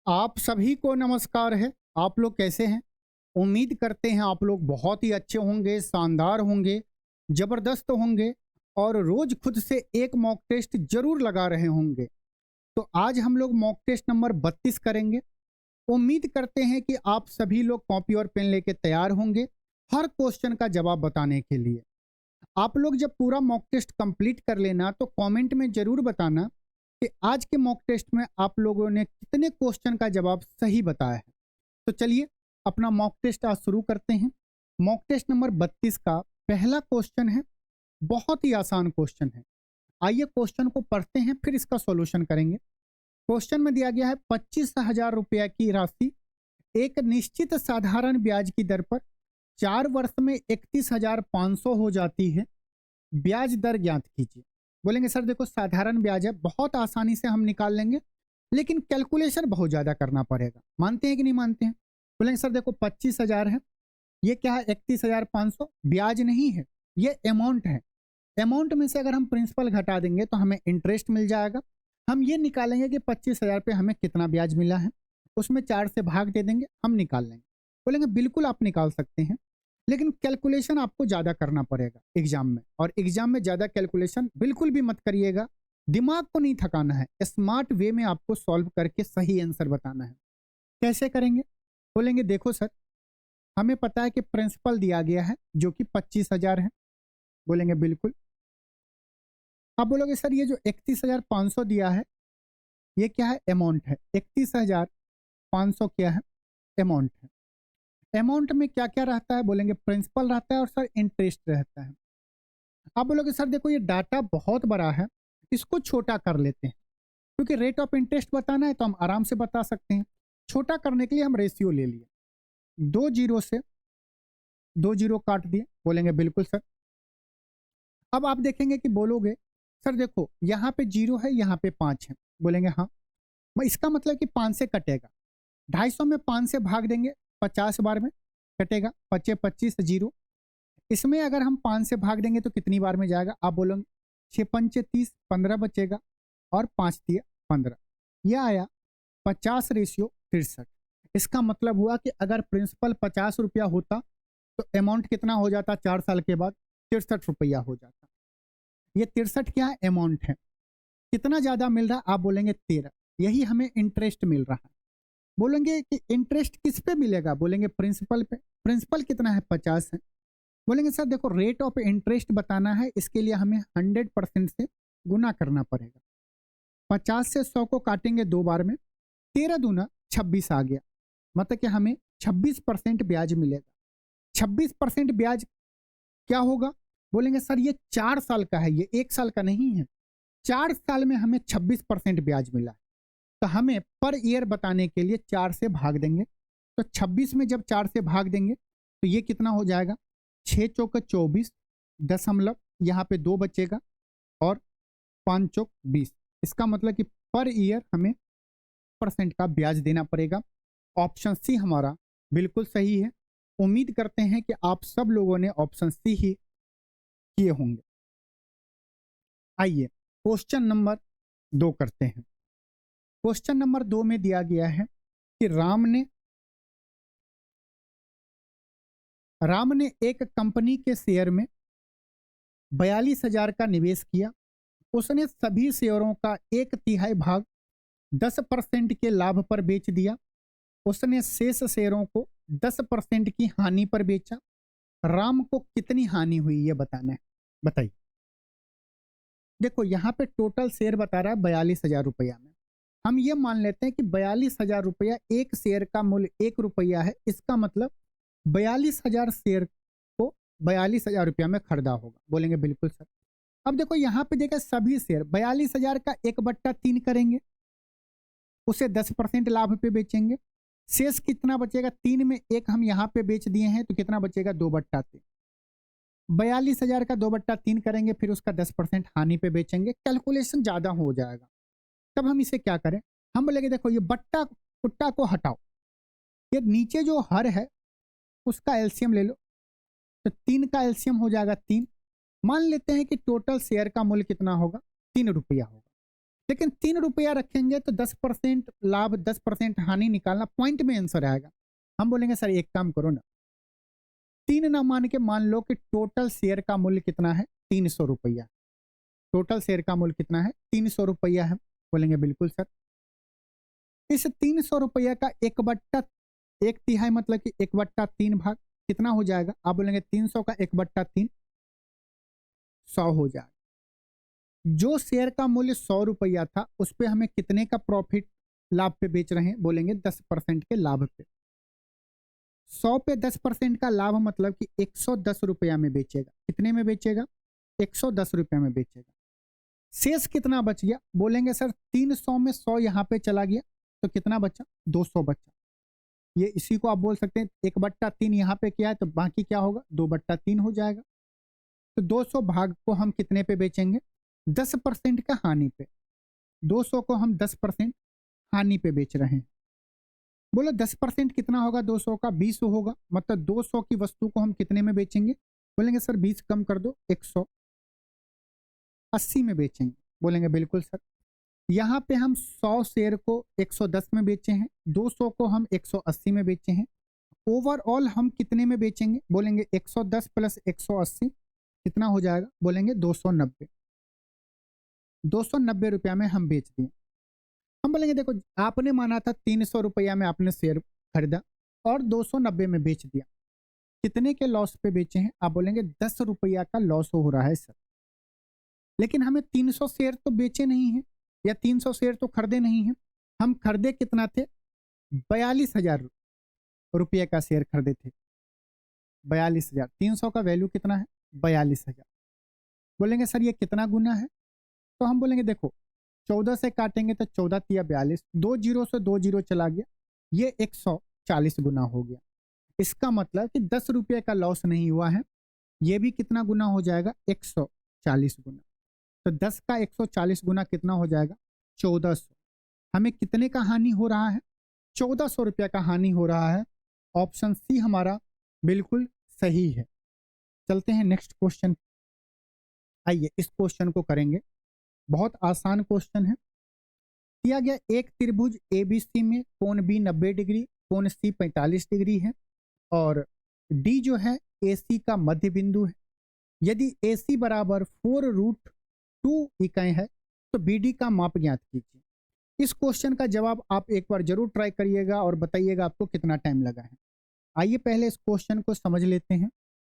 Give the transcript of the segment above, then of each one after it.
आप सभी को नमस्कार है। आप लोग कैसे हैं? उम्मीद करते हैं आप लोग बहुत ही अच्छे होंगे, शानदार होंगे, ज़बरदस्त होंगे और रोज़ खुद से एक मॉक टेस्ट ज़रूर लगा रहे होंगे। तो आज हम लोग मॉक टेस्ट नंबर 32 करेंगे। उम्मीद करते हैं कि आप सभी लोग कॉपी और पेन लेके तैयार होंगे हर क्वेश्चन का जवाब बताने के लिए। आप लोग जब पूरा मॉक टेस्ट कंप्लीट कर लेना तो कमेंट में ज़रूर बताना कि आज के मॉक टेस्ट में आप लोगों ने कितने क्वेश्चन का जवाब सही बताया है। तो चलिए अपना मॉक टेस्ट आज शुरू करते हैं। मॉक टेस्ट नंबर 32 का पहला क्वेश्चन है, बहुत ही आसान क्वेश्चन है। आइए क्वेश्चन को पढ़ते हैं फिर इसका सॉल्यूशन करेंगे। क्वेश्चन में दिया गया है 25,000 रुपया की राशि एक निश्चित साधारण ब्याज की दर पर 4 वर्ष में 31,500 हो जाती है। ब्याज दर ज्ञात कीजिए। बोलेंगे सर देखो साधारण ब्याज है, बहुत आसानी से हम निकाल लेंगे, लेकिन कैलकुलेशन बहुत ज़्यादा करना पड़ेगा। मानते हैं कि नहीं मानते हैं? बोलेंगे सर देखो 25,000 है, ये क्या है 31,500, ब्याज नहीं है, ये अमाउंट है। अमाउंट में से अगर हम प्रिंसिपल घटा देंगे तो हमें इंटरेस्ट मिल जाएगा। हम ये निकालेंगे कि 25,000 पे हमें कितना ब्याज मिला है, उसमें 4 से भाग दे देंगे, हम निकाल लेंगे। बोलेंगे बिल्कुल आप निकाल सकते हैं, लेकिन कैलकुलेशन आपको ज़्यादा करना पड़ेगा एग्जाम में, और एग्जाम में ज़्यादा कैलकुलेशन बिल्कुल भी मत करिएगा। दिमाग को नहीं थकाना है, स्मार्ट वे में आपको सॉल्व करके सही आंसर बताना है। कैसे करेंगे? बोलेंगे देखो सर हमें पता है कि प्रिंसिपल दिया गया है जो कि 25,000 है। बोलेंगे बिल्कुल। आप बोलोगे सर ये जो 31,500 दिया है ये क्या है? अमाउंट है। 31,500 क्या है? अमाउंट है। अमाउंट में क्या क्या रहता है? बोलेंगे प्रिंसिपल रहता है और सर इंटरेस्ट रहता है। आप बोलोगे सर देखो ये डाटा बहुत बड़ा है, इसको छोटा कर लेते हैं, क्योंकि रेट ऑफ इंटरेस्ट बताना है तो हम आराम से बता सकते हैं। छोटा करने के लिए हम रेशियो ले लिए, 2 जीरो से 2 जीरो काट दिए। बोलेंगे बिल्कुल सर। अब आप देखेंगे कि बोलोगे सर देखो यहाँ पे 0 है, यहाँ पे 5 है। बोलेंगे हाँ, इसका मतलब कि 5 से कटेगा। 250 में 5 से भाग देंगे, 50 बार में कटेगा, 25 25 जीरो। इसमें अगर हम 5 से भाग देंगे तो कितनी बार में जाएगा? आप बोलोगे 6 पंचे 30, 15 बचेगा और 5 दिया 15। यह आया 50:63। इसका मतलब हुआ कि अगर प्रिंसिपल 50 रुपया होता तो अमाउंट कितना हो जाता? 4 साल के बाद 63 रुपया हो जाता। ये 63 क्या है? अमाउंट है। कितना ज़्यादा मिल रहा? आप बोलेंगे 13। यही हमें इंटरेस्ट मिल रहा है। बोलेंगे कि इंटरेस्ट किस पे मिलेगा? बोलेंगे प्रिंसिपल पे। प्रिंसिपल कितना है? 50 है। बोलेंगे सर देखो रेट ऑफ इंटरेस्ट बताना है, इसके लिए हमें 100% से गुना करना पड़ेगा। 50 से 100 को काटेंगे 2 बार में, 13 दूना 26 आ गया, मतलब कि हमें 26% ब्याज मिलेगा। 26% ब्याज क्या होगा? बोलेंगे सर ये 4 साल का है, ये 1 साल का नहीं है। 4 साल में हमें 26% ब्याज मिला है, तो हमें पर ईयर बताने के लिए 4 से भाग देंगे। तो 26 में जब 4 से भाग देंगे तो ये कितना हो जाएगा? 6 चौक 24 दशमलव, यहाँ पे 2 बचेगा और 5 चौक 20। इसका मतलब कि पर ईयर हमें % का ब्याज देना पड़ेगा। ऑप्शन सी हमारा बिल्कुल सही है। उम्मीद करते हैं कि आप सब लोगों ने ऑप्शन सी ही किए होंगे। आइए क्वेश्चन नंबर 2 करते हैं। क्वेश्चन नंबर 2 में दिया गया है कि राम ने एक कंपनी के शेयर में 42,000 का निवेश किया। उसने सभी शेयरों का 1/3 भाग 10% के लाभ पर बेच दिया। उसने शेष शेयरों को 10% की हानि पर बेचा। राम को कितनी हानि हुई ये बताना है, बताइए। देखो यहाँ पे टोटल शेयर बता रहा है 42,000 रुपया में। हम ये मान लेते हैं कि 42,000 रुपया एक शेयर का मूल्य 1 रुपया है, इसका मतलब 42,000 शेयर को 42,000 रुपया में खरीदा होगा। बोलेंगे बिल्कुल सर। अब देखो यहाँ पे देखा सभी शेयर 42,000 का 1/3 करेंगे, उसे 10% लाभ पे बेचेंगे। शेष कितना बचेगा? 3 में 1 हम यहाँ पे बेच दिए हैं तो कितना बचेगा? 2/3। 42,000 का 2/3 करेंगे, फिर उसका 10% हानि पे बेचेंगे। कैलकुलेशन ज़्यादा हो जाएगा। तब हम इसे क्या करें? हम बोलेंगे देखो ये बट्टा कुट्टा को हटाओ, ये नीचे जो हर है उसका एलसीएम ले लो, तो 3 का एलसीएम हो जाएगा 3। मान लेते हैं कि टोटल शेयर का मूल्य कितना होगा? 3 रुपया होगा। लेकिन 3 रुपया रखेंगे तो 10% लाभ 10% हानि निकालना पॉइंट में आंसर आएगा। हम बोलेंगे सर एक काम करो ना, 3 ना मान के मान लो कि टोटल शेयर का मूल्य कितना है, 300 रुपया। टोटल शेयर का मूल्य कितना है, 300 रुपया है। बोलेंगे बिल्कुल सर। इस 300 रुपया का 1/1/3 मतलब कि 1/3 भाग कितना हो जाएगा? आप बोलेंगे 300 का 1/3 100 हो जाएगा। जो शेयर का मूल्य 100 रुपया था उस पे हमें कितने का प्रॉफिट लाभ पे बेच रहे हैं? बोलेंगे 10% के लाभ पे। 100 पे 10% का लाभ मतलब कि 110 रुपया में बेचेगा। कितने में बेचेगा? 110 रुपया में बेचेगा। शेष कितना बच गया? बोलेंगे सर 300 में 100 यहाँ पे चला गया तो कितना बचा? 200 बचा। ये इसी को आप बोल सकते हैं 1/3 यहाँ पे क्या है तो बाकी क्या होगा? 2/3 हो जाएगा। तो 200 भाग को हम कितने पे बेचेंगे? 10% का हानि पे। 200 को हम 10% हानि पे बेच रहे हैं। बोलो 10% कितना होगा? 200 का 20 होगा। मतलब 200 की वस्तु को हम कितने में बेचेंगे? बोलेंगे सर 20 कम कर दो, 180 में बेचेंगे। बोलेंगे बिल्कुल सर। यहाँ पे हम 100 शेयर को 110 में बेचे हैं, 200 को हम 180 में बेचे हैं। ओवरऑल हम कितने में बेचेंगे? बोलेंगे 110 प्लस 180 कितना हो जाएगा? बोलेंगे 290। 290 रुपया में हम बेच दिए। हम बोलेंगे देखो आपने माना था 300 रुपया में आपने शेयर खरीदा और 290 में बेच दिया, कितने के लॉस पे बेचे हैं? आप बोलेंगे 10 रुपया का लॉस हो रहा है सर। लेकिन हमें 300 शेयर तो बेचे नहीं है या 300 शेयर तो खरीदे नहीं है। हम खरीदे कितना थे? 42,000 रुपये का शेयर खरीदे थे। 42,000। 300 का वैल्यू कितना है? 42,000। बोलेंगे सर ये कितना गुना है? तो हम बोलेंगे देखो 14 से काटेंगे तो 14 तिया 42, 2 जीरो से 2 जीरो चला गया, ये 140 गुना हो गया। इसका मतलब कि 10 रुपये का लॉस नहीं हुआ है। ये भी कितना गुना हो जाएगा? 140 गुना। तो 10 का 140 गुना कितना हो जाएगा? 1400। हमें कितने का हानि हो रहा है? 1400 रुपया का हानि हो रहा है। ऑप्शन सी हमारा बिल्कुल सही है। चलते हैं नेक्स्ट क्वेश्चन। आइए इस क्वेश्चन को करेंगे। बहुत आसान क्वेश्चन है। दिया गया एक त्रिभुज एबीसी में कोण बी 90 डिग्री, कोण सी 45 डिग्री है और डी जो है एसी का मध्य बिंदु है। यदि एसी बराबर 4√2 इकाई है तो बीडी का माप ज्ञात कीजिए। इस क्वेश्चन का जवाब आप एक बार जरूर ट्राई करिएगा और बताइएगा आपको कितना टाइम लगा है। आइए पहले इस क्वेश्चन को समझ लेते हैं।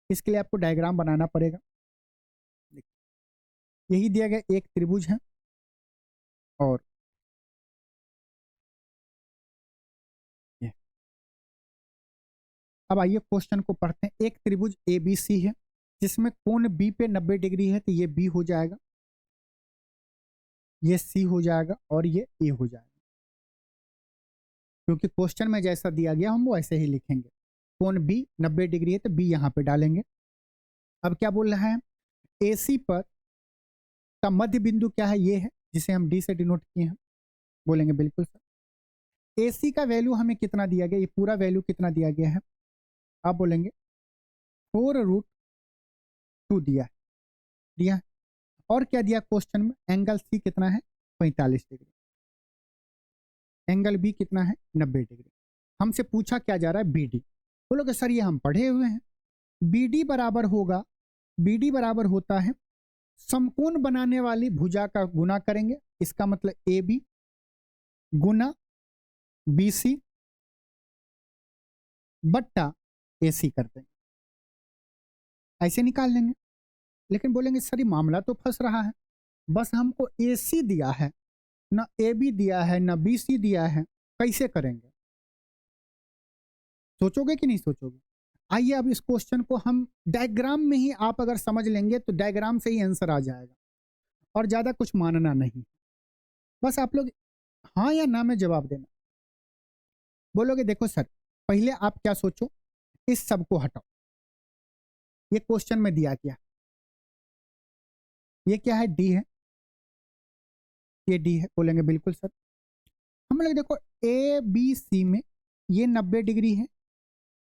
इसके लिए आपको डायग्राम बनाना पड़ेगा। यही दिया गया एक त्रिभुज है और ये। अब आइए क्वेश्चन को पढ़ते हैं। एक त्रिभुज एबीसी है जिसमें कोण बी पे 90 डिग्री है तो ये बी हो जाएगा, ये सी हो जाएगा और ये ए हो जाएगा। क्योंकि क्वेश्चन में जैसा दिया गया हम वो ऐसे ही लिखेंगे। कोण बी 90 डिग्री है तो बी यहाँ पे डालेंगे। अब क्या बोल रहा है? एसी पर का मध्य बिंदु क्या है? ये है जिसे हम डी से डिनोट किए हैं। बोलेंगे बिल्कुल सर। एसी का वैल्यू हमें कितना दिया गया? ये पूरा वैल्यू कितना दिया गया है? आप बोलेंगे 4√2 दिया है। और क्या दिया क्वेश्चन में? एंगल सी कितना है? 45 डिग्री। एंगल बी कितना है? 90 डिग्री। हमसे पूछा क्या जा रहा है? बीडी। बोलोगे सर ये हम पढ़े हुए हैं। बीडी बराबर होगा, बीडी बराबर होता है समकोण बनाने वाली भुजा का गुना करेंगे। इसका मतलब A B Guna B C बट्टा ए सी कर देंगे, ऐसे निकाल लेंगे। लेकिन बोलेंगे सर ये मामला तो फंस रहा है। बस हमको ए सी दिया है, ना ए बी दिया है, ना बी सी दिया है, कैसे करेंगे? सोचोगे कि नहीं सोचोगे? आइए अब इस क्वेश्चन को हम डायग्राम में ही, आप अगर समझ लेंगे तो डायग्राम से ही आंसर आ जाएगा और ज्यादा कुछ मानना नहीं। बस आप लोग हाँ या ना में जवाब देना। बोलोगे देखो सर पहले आप क्या सोचो, इस सब को हटाओ। ये क्वेश्चन में दिया क्या? ये क्या है? डी है। ये डी है। बोलेंगे बिल्कुल सर। हम लोग देखो ए बी सी में ये 90 डिग्री है,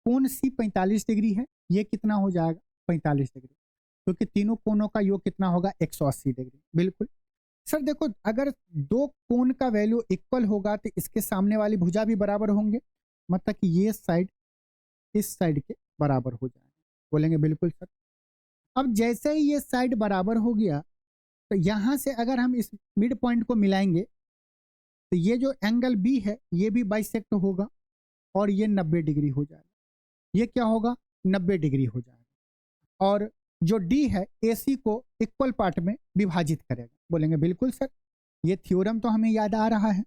कोण सी 45 डिग्री है, ये कितना हो जाएगा? 45 डिग्री। क्योंकि तीनों कोणों का योग कितना होगा? 180 डिग्री। बिल्कुल। सर देखो, अगर दो कोण का वैल्यू इक्वल होगा तो इसके सामने वाली भुजा भी बराबर होंगे, मतलब कि ये साइड इस साइड के बराबर हो जाएगा। बोलेंगे बिल्कुल सर। अब जैसे ही ये साइड बराबर हो गया, तो यहां से अगर हम इस मिड पॉइंट को मिलाएंगे तो ये जो एंगल बी है ये भी बाइसेक्ट होगा और ये 90 डिग्री हो जाएगा। ये क्या होगा? 90 डिग्री हो जाएगा। और जो डी है एसी को इक्वल पार्ट में विभाजित करेगा। बोलेंगे बिल्कुल सर, ये थ्योरम तो हमें याद आ रहा है,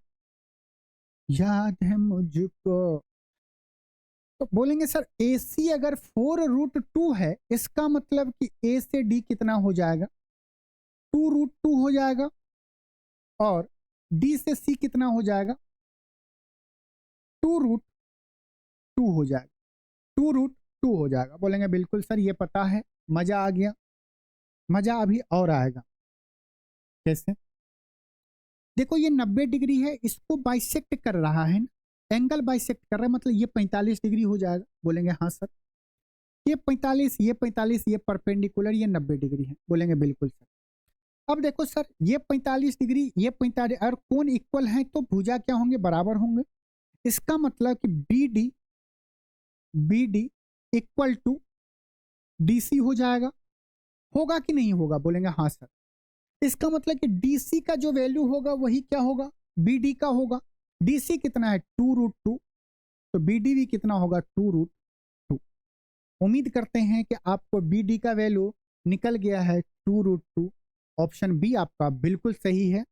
याद है मुझको। तो बोलेंगे सर AC अगर 4√2 है, इसका मतलब कि A से D कितना हो जाएगा? 2√2 हो जाएगा। और D से C कितना हो जाएगा? 2√2 हो जाएगा। 2√2 हो जाएगा। बोलेंगे बिल्कुल सर, ये पता है, मजा आ गया। मजा अभी और आएगा। कैसे? देखो ये 90 डिग्री है, इसको बाइसेक्ट कर रहा है ना, एंगल बाइसेक्ट कर रहा है, मतलब ये 45 डिग्री हो जाएगा। बोलेंगे हाँ सर, ये 45, ये 45, ये परपेंडिकुलर, ये 90 डिग्री है। बोलेंगे बिल्कुल सर। अब देखो सर, ये 45 डिग्री, ये 45, और कोण इक्वल है तो भुजा क्या होंगे? बराबर होंगे। इसका मतलब कि B D equal to DC हो जाएगा। होगा कि नहीं होगा? बोलेंगे हाँ सर। इसका मतलब कि DC का जो वैल्यू होगा वही क्या होगा? BD का होगा। DC कितना है? 2√2, तो BD भी कितना होगा? 2√2। उम्मीद करते हैं कि आपको BD का वैल्यू निकल गया है 2√2। ऑप्शन बी आपका बिल्कुल सही है।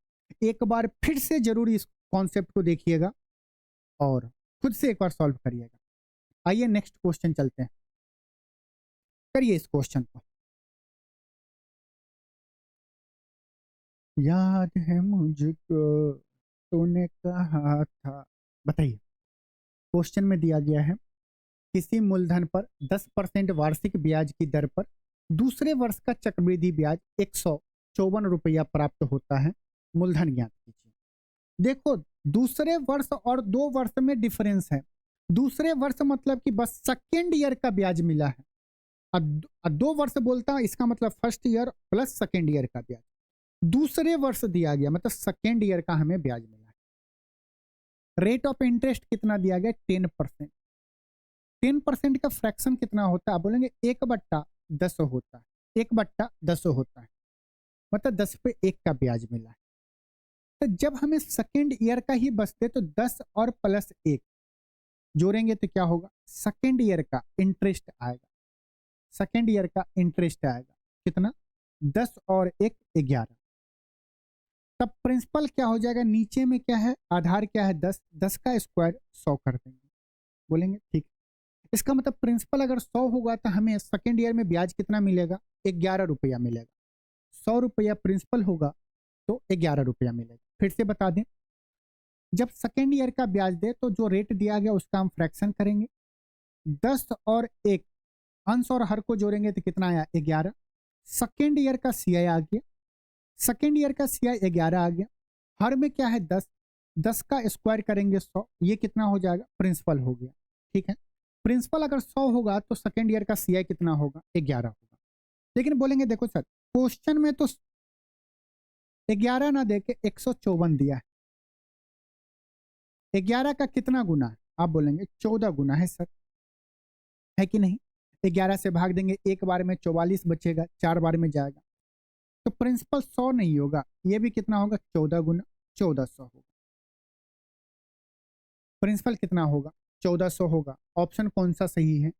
एक बार फिर से जरूर इस कॉन्सेप्ट को देखिएगा और खुद से एक बार सॉल्व करिएगा। आइए नेक्स्ट क्वेश्चन चलते हैं। करिए इस क्वेश्चन को। याद है मुझको तूने कहा था। बताइए, क्वेश्चन में दिया गया है किसी मूलधन पर 10% वार्षिक ब्याज की दर पर दूसरे वर्ष का चक्रवृद्धि ब्याज 154 रुपया प्राप्त होता है। मूलधन ज्ञात कीजिए। देखो, दूसरे वर्ष और 2 वर्ष में डिफरेंस है। दूसरे वर्ष मतलब कि बस सेकेंड ईयर का ब्याज मिला है। अब 2 वर्ष बोलता है, इसका मतलब first year plus second year का ब्याज। दूसरे वर्ष दिया गया मतलब सेकेंड ईयर का हमें ब्याज मिला है। रेट ऑफ इंटरेस्ट कितना दिया गया? 10%। 10% का फ्रैक्शन कितना होता है? आप बोलेंगे 1/10 होता है। 1/10 होता है, मतलब 10 पे 1 का ब्याज मिला है। तो जब हमें सेकेंड ईयर का ही बचते तो 10 और प्लस 1 जोड़ेंगे तो क्या होगा? सेकेंड ईयर का इंटरेस्ट आएगा। सेकेंड ईयर का इंटरेस्ट आएगा कितना? 10 और 1 11। तब प्रिंसिपल क्या हो जाएगा? नीचे में क्या है? आधार क्या है? 10। 10 का स्क्वायर 100 कर देंगे। बोलेंगे ठीक। इसका मतलब प्रिंसिपल अगर 100 होगा तो हमें सेकेंड ईयर में ब्याज कितना मिलेगा? 11 रुपया मिलेगा। 100 रुपया प्रिंसिपल होगा तो 11 रुपया मिलेगा। फिर से बता दें, जब सेकेंड ईयर का ब्याज दे तो जो रेट दिया गया उसका हम फ्रैक्शन करेंगे। 10 और 1 अंश और हर को जोड़ेंगे तो कितना आया? 11। सेकेंड ईयर का CI आ गया। सेकेंड ईयर का CI 11 आ गया। हर में क्या है? 10। 10 का स्क्वायर करेंगे 100, ये कितना हो जाएगा? प्रिंसिपल हो गया। ठीक है, प्रिंसिपल अगर 100 होगा तो सेकेंड ईयर का CI कितना होगा? 11 होगा। लेकिन बोलेंगे देखो सर, क्वेश्चन में तो 11 ना दे के 154 दिया है। 11 का कितना गुना है? आप बोलेंगे 14 गुना है सर, है कि नहीं? 11 से भाग देंगे, एक बार में 44 बचेगा, 4 बार में जाएगा। तो प्रिंसिपल 100 नहीं होगा, ये भी कितना होगा? 14 गुना 1400 होगा। प्रिंसिपल कितना होगा? 1400 होगा। ऑप्शन कौन सा सही है?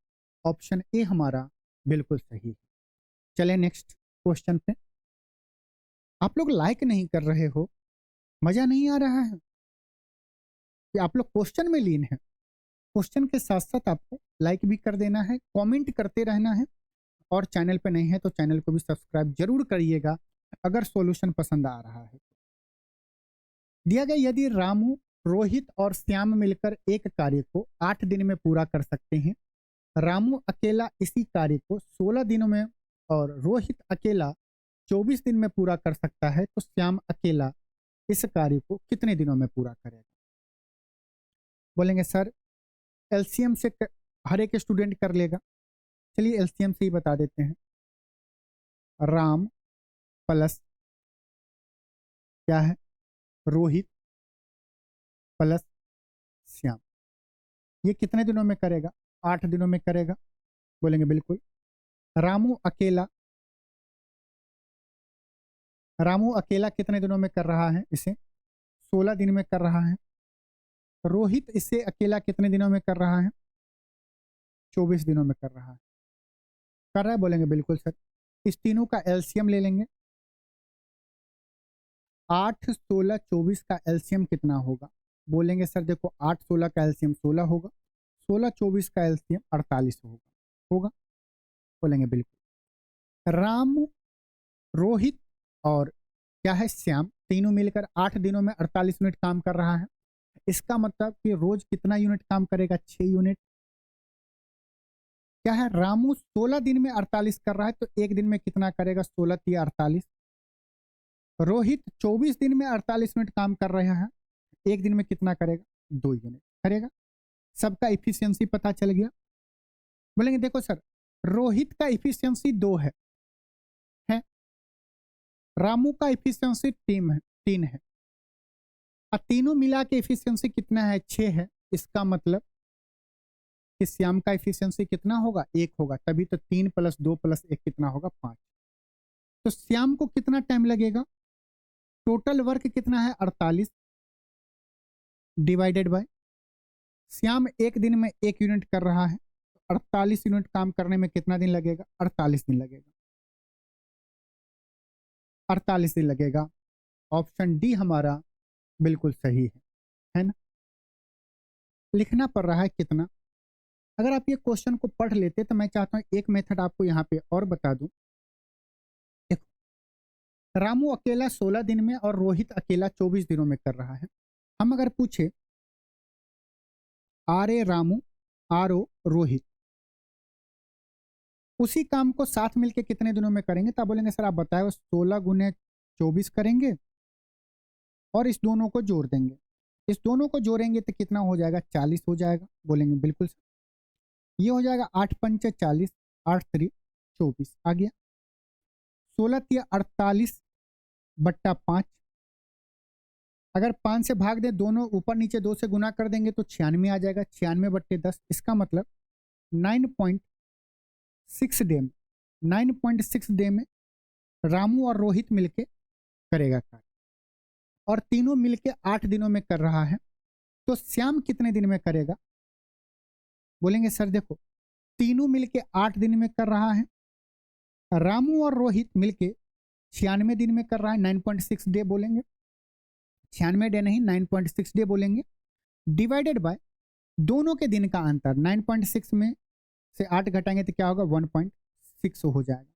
ऑप्शन ए हमारा बिल्कुल सही है। चले नेक्स्ट क्वेश्चन पे। आप लोग लाइक नहीं कर रहे हो, मजा नहीं आ रहा है कि आप लोग क्वेश्चन में लीन है? क्वेश्चन के साथ साथ आपको लाइक भी कर देना है, कमेंट करते रहना है, और चैनल पे नहीं है तो चैनल को भी सब्सक्राइब जरूर करिएगा अगर सॉल्यूशन पसंद आ रहा है। दिया गया, यदि रामू, रोहित और श्याम मिलकर एक कार्य को 8 दिन में पूरा कर सकते हैं, रामू अकेला इसी कार्य को 16 दिनों में और रोहित अकेला 24 दिन में पूरा कर सकता है, तो श्याम अकेला इस कार्य को कितने दिनों में पूरा करेगा? बोलेंगे सर LCM से हर एक स्टूडेंट कर लेगा। चलिए LCM से ही बता देते हैं। राम प्लस क्या है, रोहित प्लस श्याम। ये कितने दिनों में करेगा, 8 दिनों में करेगा, बोलेंगे बिल्कुल। रामू अकेला, रामू अकेला कितने दिनों में कर रहा है, इसे 16 दिन में कर रहा है। रोहित इसे अकेला कितने दिनों में कर रहा है, 24 दिनों में कर रहा है। कर रहा है, बोलेंगे बिल्कुल सर। इस तीनों का एलसीएम ले लेंगे। 8, 16, 24 का एलसीएम कितना होगा, बोलेंगे सर देखो 8, 16 का एलसीएम 16 होगा, 16, 24 का एलसीएम 48 होगा। होगा, बोलेंगे बिल्कुल। राम, रोहित और क्या है, श्याम, तीनों मिलकर 8 दिनों में 48 यूनिट काम कर रहा है। इसका मतलब कि रोज कितना यूनिट काम करेगा, 6 यूनिट। क्या है, रामू 16 दिन में 48 कर रहा है, तो एक दिन में कितना करेगा, 16 या 48। रोहित 24 दिन में 48 मिनट काम कर रहा है, एक दिन में कितना करेगा, 2 यूनिट करेगा। सबका इफिशियंसी पता चल गया। बोलेंगे देखो सर, रोहित का इफिशियंसी 2 है, रामू का इफिशियंसी 3 है, और तीनों मिला के इफिशियंसी कितना है, 6 है। इसका मतलब कि श्याम का इफिशियंसी कितना होगा, 1 होगा, तभी तो 3 + 2 + 1 कितना होगा, 5। तो श्याम को कितना टाइम लगेगा, टोटल वर्क कितना है, 48 डिवाइडेड बाय, श्याम एक दिन में 1 यूनिट कर रहा है, तो 48 यूनिट काम करने में कितना दिन लगेगा, 48 दिन लगेगा, 48 दिन लगेगा। ऑप्शन डी हमारा बिल्कुल सही है ना। लिखना पड़ रहा है कितना। अगर आप ये क्वेश्चन को पढ़ लेते तो मैं चाहता हूं एक मेथड आपको यहाँ पे और बता दूं। देखो, रामू अकेला 16 दिन में और रोहित अकेला 24 दिनों में कर रहा है। हम अगर पूछे R A Ramu, R O Rohit, उसी काम को साथ मिलके कितने दिनों में करेंगे, तब बोलेंगे सर आप बताए, 16 × 24 करेंगे और इस दोनों को जोड़ देंगे। इस दोनों को जोड़ेंगे तो कितना हो जाएगा, 40 हो जाएगा, बोलेंगे बिल्कुल सर। ये हो जाएगा 8 × 5 = 40, 8 × 3 = 24 आ गया। 16 × 48 / 5, अगर 5 से भाग दें, दोनों ऊपर नीचे 2 से गुना कर देंगे तो 96 आ जाएगा, 96/10। इसका मतलब 9.6 डे में, 9.6 डे में रामू और रोहित मिलके करेगा कार्य, और तीनों मिलके 8 दिनों में कर रहा है। तो श्याम कितने दिन में करेगा, बोलेंगे सर देखो, तीनों मिलके 8 दिन में कर रहा है, रामू और रोहित मिलके 96 दिन में कर रहा है, 9.6 डे बोलेंगे, 96 डे नहीं, 9.6 डे बोलेंगे, डिवाइडेड बाय दोनों के दिन का अंतर। 9.6 में से 8 घटाएंगे तो क्या होगा, 1.6 हो जाएगा।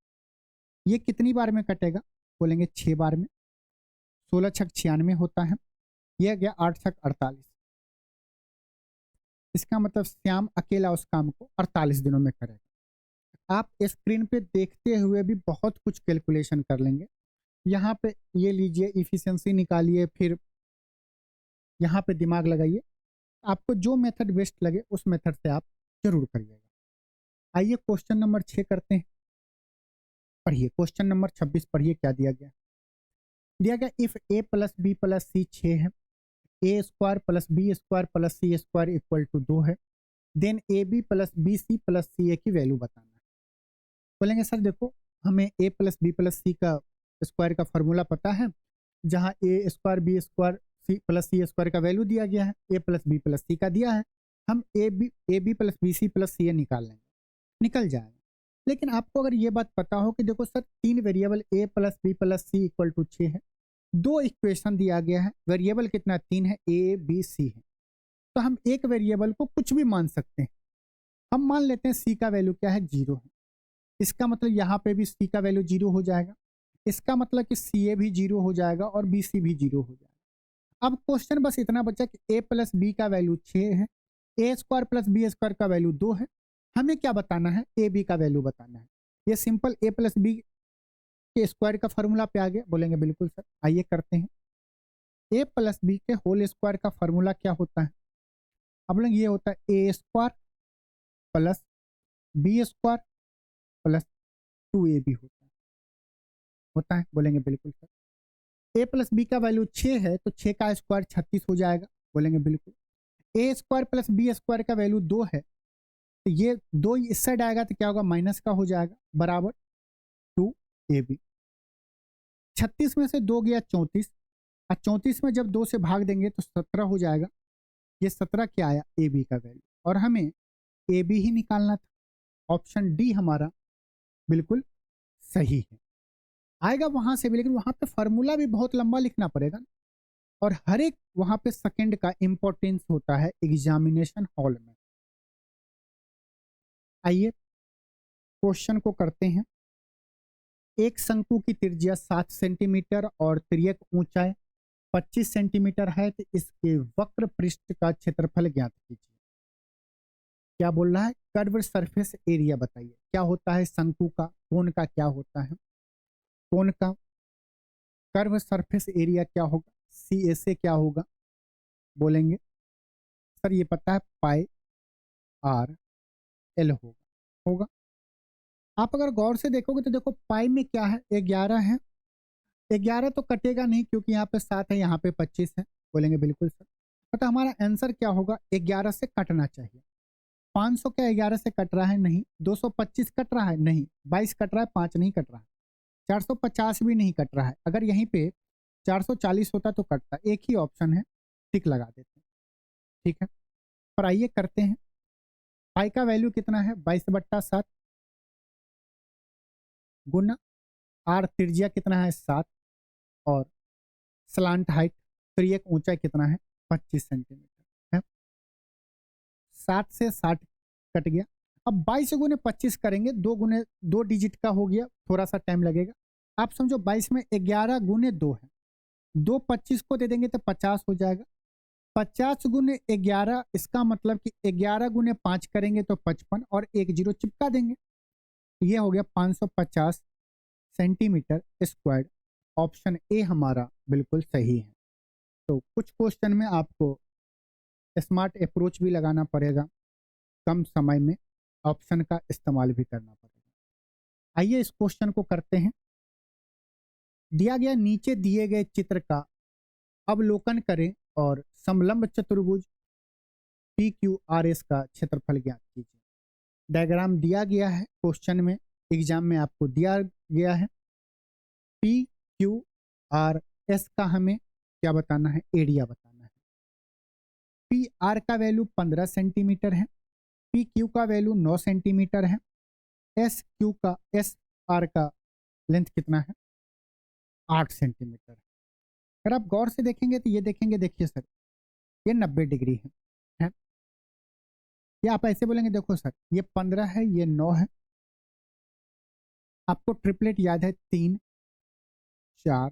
ये कितनी बार में कटेगा, बोलेंगे 6 बार में। 16 × 6 = 96 होता है, यह गया 8 × 6 = 48। इसका मतलब श्याम अकेला उस काम को 48 दिनों में करेगा। आप स्क्रीन पे देखते हुए भी बहुत कुछ कैलकुलेशन कर लेंगे। यहाँ पे ये लीजिए, इफिशियंसी निकालिए, फिर यहाँ पे दिमाग लगाइए। आपको जो मेथड बेस्ट लगे उस मेथड से आप जरूर करिएगा। आइए क्वेश्चन नंबर 6 करते हैं। पढ़िए क्वेश्चन नंबर 26, पढ़िए क्या दिया गया। दिया गया इफ a + b + c 6 है, a² + b² + c² = 2 है, देन ab + bc + ca की वैल्यू बताना है। बोलेंगे सर देखो, हमें a + b + c का स्क्वायर का फॉर्मूला पता है, जहां a² b² c + c² का वैल्यू दिया गया है, a + b + c का दिया है। हम ab + bc + ca निकाल लेंगे, निकल जाएगा। लेकिन आपको अगर ये बात पता हो कि देखो sir, 3 variable a + b + c = 6 है, 2 इक्वेशन दिया गया है, वेरिएबल कितना, 3 है, a b c है, तो हम एक वेरिएबल को कुछ भी मान सकते हैं। हम मान लेते हैं c का वैल्यू क्या है, 0 है। इसका मतलब यहाँ पे भी c का वैल्यू 0 हो जाएगा। इसका मतलब कि ca भी 0 हो जाएगा और bc भी 0 हो जाएगा। अब क्वेश्चन बस इतना बचा कि a + b का वैल्यू 6 है, a² + b² का वैल्यू 2 है। हमें क्या बताना है, ए बी का वैल्यू बताना है। ये सिंपल a + b के स्क्वायर का फॉर्मूला पे आ गया, बोलेंगे बिल्कुल सर। आइए करते हैं। a + b के होल स्क्वायर का फॉर्मूला क्या होता है, अब लोग ये होता है a² + b² + 2ab होता है, बोलेंगे बिल्कुल सर। ए प्लस बी का वैल्यू 6 है तो 6 का स्क्वायर 36 हो जाएगा, बोलेंगे बिल्कुल। ए स्क्वायर प्लस बी स्क्वायर का वैल्यू 2 है तो ये 2 इस साइड आएगा तो क्या होगा, माइनस का हो जाएगा, बराबर 2ab। 36 में से 2 गया 34, और 34 में जब 2 से भाग देंगे तो 17 हो जाएगा। ये 17 क्या आया, ए बी का वैल्यू, और हमें ए बी ही निकालना था। ऑप्शन डी हमारा बिल्कुल सही है। आएगा वहां से भी, लेकिन वहां पे फॉर्मूला भी बहुत लंबा लिखना पड़ेगा, और हर एक वहां पे सेकंड का इंपॉर्टेंस होता है एग्जामिनेशन हॉल में। आइए क्वेश्चन को करते हैं। एक शंकु की त्रिज्या 7 सेंटीमीटर और तिर्यक ऊंचाई 25 सेंटीमीटर है तो इसके वक्र पृष्ठ का क्षेत्रफल ज्ञात कीजिए। क्या बोल रहा है, कर्व सरफेस एरिया बताइए। क्या होता है शंकु का, कोण का क्या होता है, कोण का कर्व सरफेस एरिया क्या होगा, सी ए से क्या होगा, बोलेंगे सर ये पता है पाई आर एल होगा, होगा। आप अगर गौर से देखोगे तो देखो पाई में क्या है, 11 है। 11 तो कटेगा नहीं क्योंकि यहाँ पे 7 है, यहाँ पे 25 है, बोलेंगे बिल्कुल सर। तो हमारा आंसर क्या होगा, 11 से कटना चाहिए। 500 क्या 11 से कट रहा है, नहीं। 225 कट रहा है, नहीं। 22 कट रहा है, 5 नहीं कट रहा है। 450 भी नहीं कट रहा है। अगर यहीं पे 440 होता तो कटता। एक ही ऑप्शन है, टिक लगा देते हैं, ठीक है। पर आइए करते हैं। पाई का वैल्यू कितना है, 22/7 गुना आर त्रिज्या कितना है 7, और स्लांट हाइट त्रियक ऊंचाई कितना है 25 सेंटीमीटर है। 7 से 60 कट गया। अब 22 गुने 25 करेंगे, 2 डिजिट का हो गया, थोड़ा सा टाइम लगेगा। आप समझो 22 में 11 गुने 2 है, 2 25 को दे देंगे तो 50 हो जाएगा। 50 गुने 11, इसका मतलब कि 11 गुने 5 करेंगे तो 55, और 1 जीरो चिपका देंगे। ये हो गया 550 सेंटीमीटर स्क्वायर। ऑप्शन ए हमारा बिल्कुल सही है। तो कुछ क्वेश्चन में आपको स्मार्ट अप्रोच भी लगाना पड़ेगा, कम समय में ऑप्शन का इस्तेमाल भी करना पड़ेगा। आइए इस क्वेश्चन को करते हैं। दिया गया नीचे दिए गए चित्र का अवलोकन करें और समलंब चतुर्भुज पी क्यू आर एस का क्षेत्रफल ज्ञात कीजिए। डायग्राम दिया गया है क्वेश्चन में, एग्जाम में आपको दिया गया है। पी क्यू आर एस का हमें क्या बताना है, एरिया बताना है। पी आर का वैल्यू 15 सेंटीमीटर है, पी क्यू का वैल्यू 9 सेंटीमीटर है, एस आर का लेंथ कितना है 8 सेंटीमीटर। अगर आप गौर से देखेंगे तो ये देखेंगे, देखिए सर ये 90 डिग्री है। या आप ऐसे बोलेंगे, देखो सर ये 15 है, ये 9 है। आपको ट्रिपलेट याद है, 3 4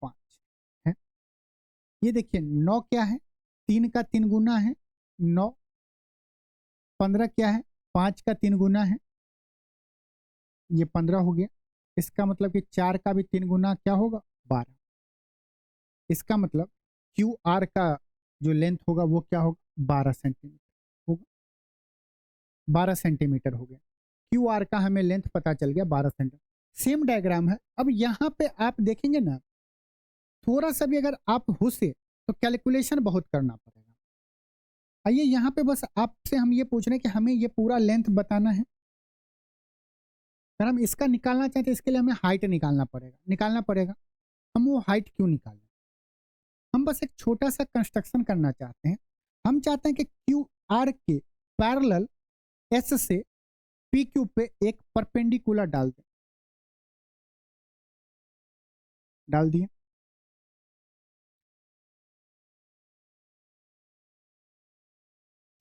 5 है। ये देखिए 9 क्या है, 3 का 3 गुना है 9। 15 क्या है, 5 का 3 गुना है, ये 15 हो गया। इसका मतलब कि 4 का भी 3 गुना क्या होगा 12। इसका मतलब क्यू आर का जो लेंथ होगा वो क्या होगा 12 सेंटीमीटर होगा। 12 सेंटीमीटर हो गया। क्यू आर का हमें लेंथ पता चल गया 12 सेंटीमीटर। सेम डायग्राम है। अब यहाँ पे आप देखेंगे ना, थोड़ा सा भी अगर आप हुसे तो कैलकुलेशन बहुत करना पड़ेगा। आइए यहाँ पे बस आपसे हम ये पूछ रहे हैं कि हमें ये पूरा लेंथ बताना है। अगर हम इसका निकालना चाहते हैं, इसके लिए हमें हाइट निकालना पड़ेगा। हम वो हाइट क्यों निकालें, हम बस एक छोटा सा कंस्ट्रक्शन करना चाहते हैं। हम चाहते हैं कि क्यू आर के पैरेलल एस से पी क्यू पे एक परपेंडिकुलर डाल दिए।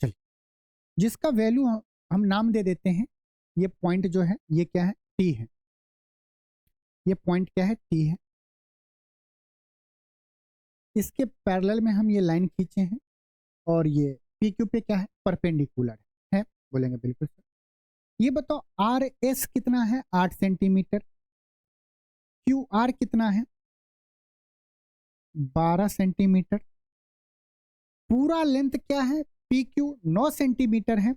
चलिए, जिसका वैल्यू हम नाम दे देते हैं। ये पॉइंट जो है ये क्या है, टी है। ये पॉइंट क्या है, टी है। इसके पैरेलल में हम ये लाइन खींचे हैं, और ये पी क्यू पे क्या है, परपेंडिकुलर है। बोलेंगे बिल्कुल सर। ये बताओ आर एस कितना है 8 सेंटीमीटर, क्यू आर कितना है 12 सेंटीमीटर। पूरा लेंथ क्या है, पी क्यू 9 सेंटीमीटर है।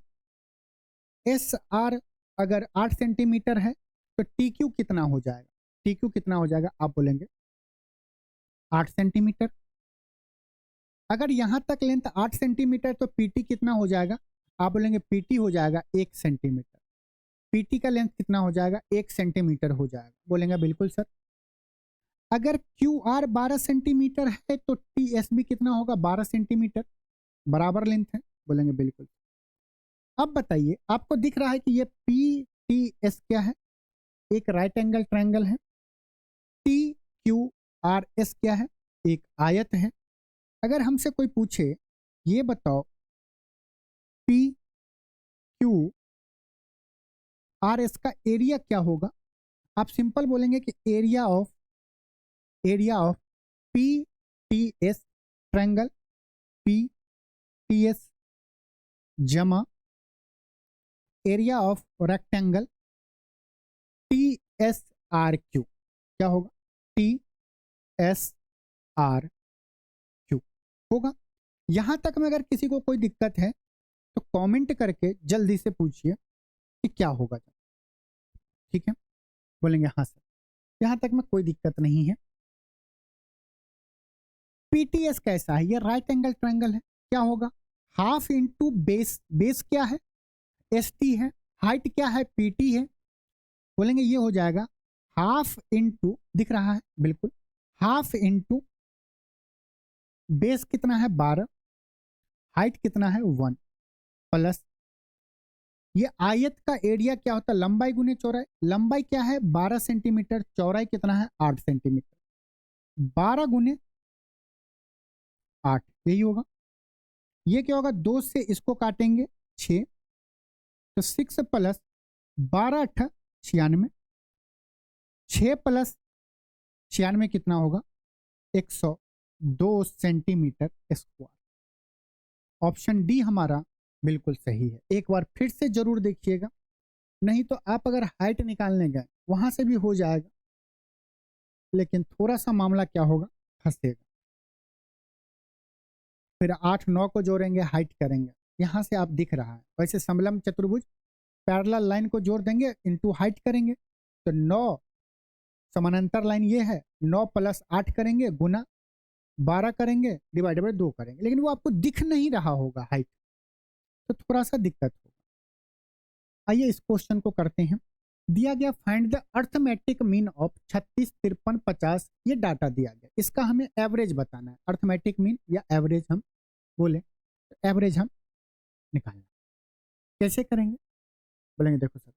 एस आर अगर 8 सेंटीमीटर है तो टी क्यू कितना हो जाएगा, टी क्यू कितना हो जाएगा आप बोलेंगे 8 सेंटीमीटर। अगर यहाँ तक लेंथ 8 सेंटीमीटर तो पीटी कितना हो जाएगा? आप बोलेंगे पीटी हो जाएगा 1 सेंटीमीटर। पीटी का लेंथ कितना हो जाएगा? 1 सेंटीमीटर हो जाएगा। बोलेंगे बिल्कुल सर। अगर क्यू आर 12 सेंटीमीटर है तो टी एस भी कितना होगा? 12 सेंटीमीटर, बराबर लेंथ है। बोलेंगे बिल्कुल। अब बताइए, आपको दिख रहा है कि ये पी टी एस क्या है? एक राइट एंगल ट्रायंगल है। टी क्यू आर एस क्या है? एक आयत है। अगर हमसे कोई पूछे ये बताओ पी क्यू आर एस का एरिया क्या होगा, आप सिंपल बोलेंगे कि area of P T S triangle P T S जमा area of rectangle T S R Q. क्या होगा? टी एस आर क्यू होगा। यहां तक में अगर किसी को कोई दिक्कत है तो कमेंट करके जल्दी से पूछिए कि क्या होगा। ठीक है, बोलेंगे हाँ सर, यहां तक में कोई दिक्कत नहीं है। पीटीएस कैसा है? ये राइट एंगल ट्रायंगल है। क्या होगा? Half into base. बेस क्या है? एस टी है। हाइट क्या है? पीटी है। बोलेंगे ये हो जाएगा हाफ इंटू, दिख रहा है बिल्कुल, हाफ इंटू बेस कितना है? 12, हाइट कितना है? 1, प्लस ये आयत का एरिया क्या होता है? लंबाई गुने चौड़ाई। लंबाई क्या है? 12 सेंटीमीटर। चौड़ाई कितना है? 8 सेंटीमीटर। 12 गुने 8, यही होगा। ये क्या होगा? 2 से इसको काटेंगे 6, तो 6 प्लस 12 8 96, 6 प्लस 96 कितना होगा? 102 सेंटीमीटर स्क्वायर। ऑप्शन डी हमारा बिल्कुल सही है। एक बार फिर से जरूर देखिएगा, नहीं तो आप अगर हाइट निकालने गए वहां से भी हो जाएगा, लेकिन थोड़ा सा मामला क्या होगा? फंसेगा। फिर 8 9 को जोड़ेंगे, हाइट करेंगे, यहां से आप दिख रहा है। वैसे समलंब चतुर्भुज पैरेलल लाइन को जोड़ देंगे, इनटू हाइट करेंगे, तो 9 समानांतर लाइन ये है, 9 प्लस 8 करेंगे गुना 12 करेंगे डिवाइडेड बाय 2 करेंगे, लेकिन वो आपको दिख नहीं रहा होगा हाइट, तो थोड़ा सा दिक्कत होगा। आइए इस क्वेश्चन को करते हैं। दिया गया find the arithmetic mean of 36 53 50, ये डाटा दिया गया, इसका हमें एवरेज बताना है। अर्थमेटिक मीन या एवरेज हम बोले, तो एवरेज हम निकालना कैसे करेंगे? बोलेंगे देखो सर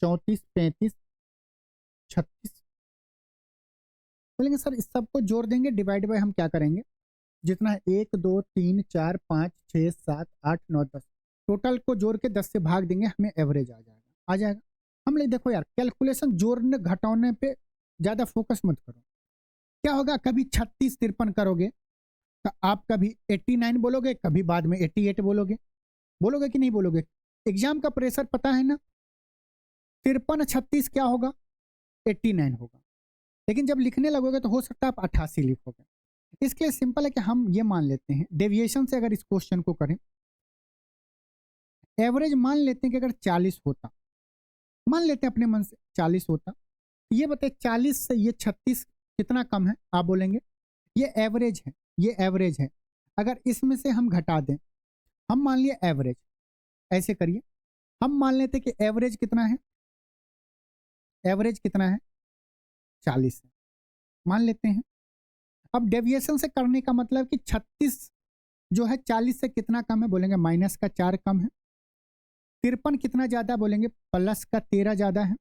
34 35 36, बोलेंगे सर इस सबको जोड़ देंगे, डिवाइड बाय हम क्या करेंगे? जितना है 1 2 3 4 5 6 7 8 9 10, टोटल को जोड़ के 10 से भाग देंगे, हमें एवरेज आ जाएगा। आ जाएगा। हम लोग देखो यार, कैलकुलेशन जोड़ने घटाने पे ज्यादा फोकस मत करो। क्या होगा? कभी 36 53 करोगे तो आप कभी 89 बोलोगे, कभी बाद में 88 बोलोगे। बोलोगे कि नहीं बोलोगे? एग्जाम का प्रेशर पता है ना, 53 36 क्या होगा? 89 होगा। लेकिन जब लिखने लगोगे तो हो सकता है आप 88 लिखोगे। इसके लिए सिंपल है कि हम ये मान लेते हैं, डेविएशन से अगर इस क्वेश्चन को करें, एवरेज मान लेते हैं कि अगर 40 होता, मान लेते हैं अपने मन से 40 होता, ये बताए 40 से ये 36 कितना कम है? आप बोलेंगे ये एवरेज है, ये एवरेज है। अगर इसमें से हम घटा दें, हम मान लिए एवरेज, ऐसे करिए, हम मान लेते कि एवरेज कितना है? एवरेज कितना है? 40 है, मान लेते हैं। अब डेविएशन से करने का मतलब कि 36 जो है 40 से कितना कम है? बोलेंगे माइनस का 4 कम है। 53 कितना ज्यादा? बोलेंगे प्लस का 13 ज्यादा है।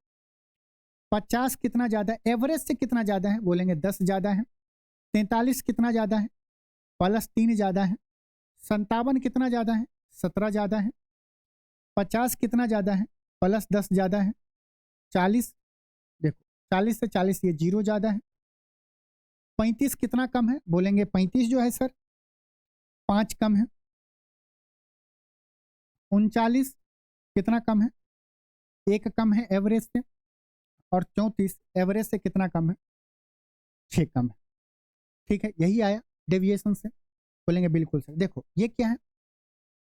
50 कितना ज्यादा है? एवरेज से कितना ज्यादा है? बोलेंगे 10 ज्यादा है। 43 कितना ज्यादा है? प्लस 3 ज्यादा है। 57 कितना ज्यादा है? 17 ज्यादा है। 50 कितना ज्यादा है? प्लस 10 ज्यादा है। 40, देखो 40 से 40 ये 0 ज्यादा है। 35 कितना कम है? बोलेंगे 35 जो है सर 5 कम है। 39 कितना कम है? 1 कम है एवरेज से। और 34 एवरेज से कितना कम है? 6 कम है। ठीक है, यही आया डेविएशन से। बोलेंगे बिल्कुल सर। देखो ये क्या है?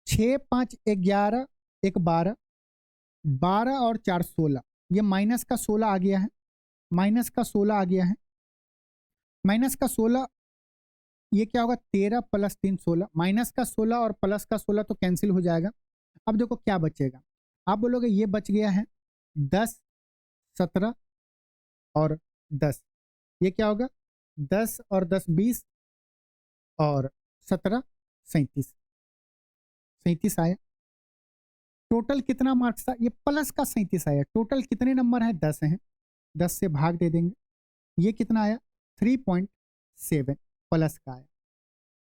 6 5 11 1 12, 12 और 4 16, ये माइनस का 16 आ गया है। माइनस का 16 आ गया है। माइनस का 16 ये क्या होगा 13 प्लस 3 16, माइनस का 16 और प्लस का 16 तो कैंसिल हो जाएगा। अब देखो क्या बचेगा, आप बोलोगे ये बच गया है 10 17 और 10, ये क्या होगा 10 और 10 20 और 17 37, 37 आया। टोटल कितना मार्क्स था, ये प्लस का 37 आया। टोटल कितने नंबर है 10 हैं, 10 से भाग दे देंगे, ये कितना आया 3.7 प्लस का आया।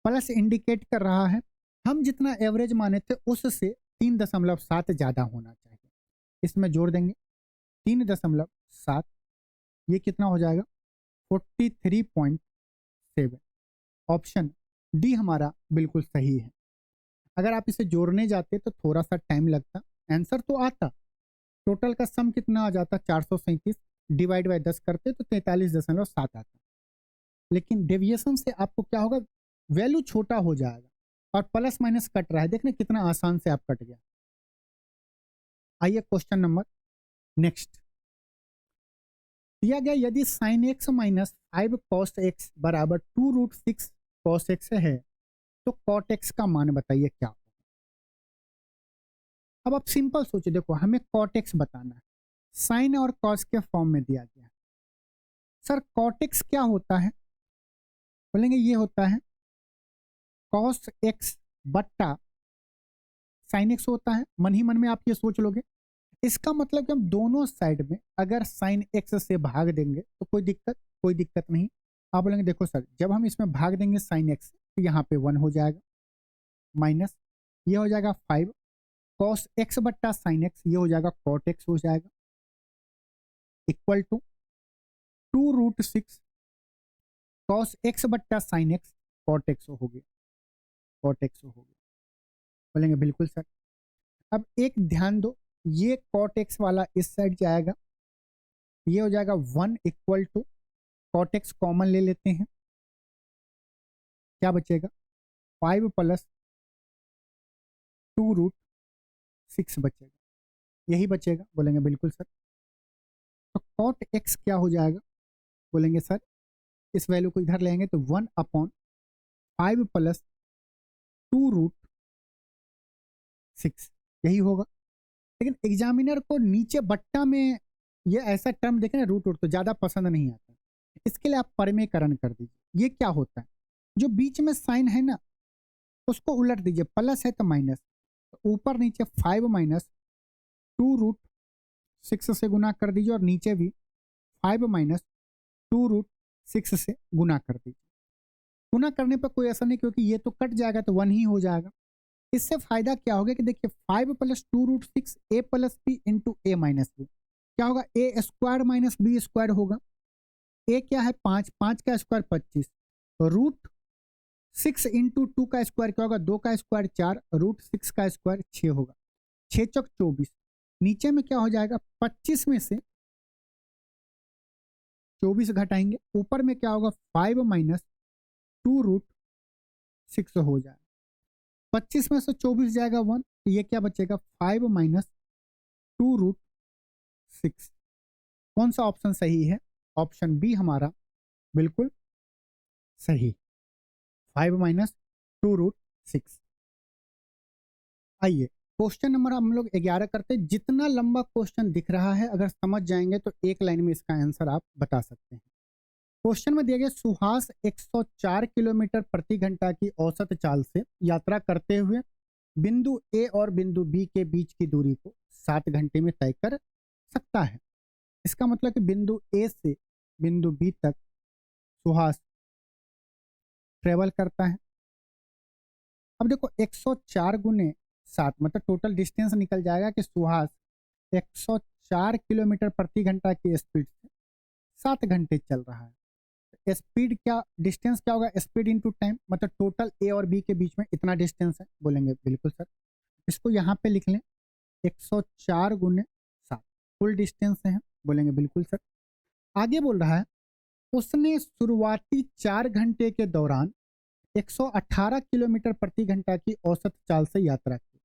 प्लस इंडिकेट कर रहा है हम जितना एवरेज माने थे उससे 3.7 ज्यादा होना चाहिए। इसमें जोड़ देंगे 3.7, ये कितना हो जाएगा 43.7। ऑप्शन डी हमारा बिल्कुल सही है। अगर आप इसे जोड़ने जाते तो थोड़ा सा टाइम लगता, आंसर तो आता। टोटल का सम कितना आ जाता 437, डिवाइड बाय 10 करते तो 43.7 आता। लेकिन डेविएशन से आपको क्या होगा, वैल्यू छोटा हो जाएगा और प्लस माइनस कट रहा है। देखने कितना आसान से आप कट गया। आइए क्वेश्चन नंबर नेक्स्ट। दिया गया यदि sine x minus 5 cos x बराबर 2√6 कॉस एक्स है तो कॉट एक्स का मान बताइए क्या होगा। अब आप सिंपल सोचिए, देखो हमें कॉट एक्स बताना है, साइन और कॉस के फॉर्म में दिया गया है। सर कॉट एक्स क्या होता है, बोलेंगे ये होता है कॉस एक्स बट्टा साइन एक्स होता है। मन ही मन में आप ये सोच लोगे, इसका मतलब कि हम दोनों साइड में अगर साइन एक्स से भाग देंगे तो कोई दिक्कत नहीं। आप बोलेंगे देखो सर जब हम इसमें भाग देंगे साइन एक्स तो यहाँ पे 1 हो जाएगा, माइनस ये हो जाएगा 5 कॉस एक्स बट्टा साइन एक्स, ये हो जाएगा कॉट एक्स हो जाएगा, इक्वल टू 2√6 कॉस एक्स बट्टा साइन एक्स, कॉट एक्स हो गया, कॉट एक्स हो गया। बोलेंगे बिल्कुल सर। अब एक ध्यान दो, ये कॉट एक्स वाला इस साइड जाएगा, ये हो जाएगा 1 equal to cot x common ले लेते हैं, क्या बचेगा 5 प्लस 2√6 बचेगा, यही बचेगा। बोलेंगे बिल्कुल सर। तो कॉट एक्स क्या हो जाएगा, बोलेंगे सर इस वैल्यू को इधर लेंगे तो 1/5 प्लस 2√6 यही होगा। लेकिन एग्जामिनर को नीचे बट्टा में ये ऐसा टर्म देखें ना रूट तो ज़्यादा पसंद नहीं आता, इसके लिए आप परमेकरण कर दीजिए। ये क्या होता है, जो बीच में साइन है ना उसको उलट दीजिए, प्लस है तो माइनस, तो ऊपर नीचे 5 माइनस 2√6 से गुना कर दीजिए और नीचे भी 5 माइनस 2√6 से गुना कर दीजिए। गुना करने पर कोई ऐसा नहीं क्योंकि ये तो कट जाएगा तो 1 ही हो जाएगा। इससे फायदा क्या होगा कि देखिए 5 प्लस 2√6 ए प्लस बी इंटू ए माइनस बी क्या होगा, ए स्क्वायर माइनस बी स्क्वायर होगा। ए क्या है 5, 5 का स्क्वायर 25, √6 इंटू 2 का स्क्वायर क्या होगा 2 का स्क्वायर 4, √6 का स्क्वायर 6 होगा, 6 चौक 24। नीचे में क्या हो जाएगा 25 में से 24 घटाएंगे, ऊपर में क्या होगा 5 माइनस 2√6 हो जाएगा। 25 में से 24 जाएगा 1, तो ये क्या बचेगा 5 माइनस 2√6। कौन सा ऑप्शन सही है, ऑप्शन बी हमारा बिल्कुल सही, 5 माइनस 2√6। आइए क्वेश्चन नंबर हम लोग 11 करते हैं। जितना लंबा क्वेश्चन दिख रहा है अगर समझ जाएंगे तो एक लाइन में इसका आंसर आप बता सकते हैं। क्वेश्चन में दिया गया सुहास 104 किलोमीटर प्रति घंटा की औसत चाल से यात्रा करते हुए बिंदु ए और बिंदु बी के बीच की दूरी को 7 घंटे में तय कर सकता है। इसका मतलब कि बिंदु ए से बिंदु बी तक सुहास ट्रेवल करता है। अब देखो 104 गुने 7 मतलब टोटल डिस्टेंस निकल जाएगा कि सुहास 104 किलोमीटर प्रति घंटा की स्पीड से 7 घंटे चल रहा है। स्पीड क्या, डिस्टेंस क्या होगा स्पीड इनटू टाइम, मतलब टोटल ए और बी के बीच में इतना डिस्टेंस है। बोलेंगे बिल्कुल सर। इसको यहाँ पे लिख लें 104 गुने 7 फुल डिस्टेंस है। बोलेंगे बिल्कुल सर। आगे बोल रहा है उसने शुरुआती 4 घंटे के दौरान 118 किलोमीटर प्रति घंटा की औसत चाल से यात्रा की।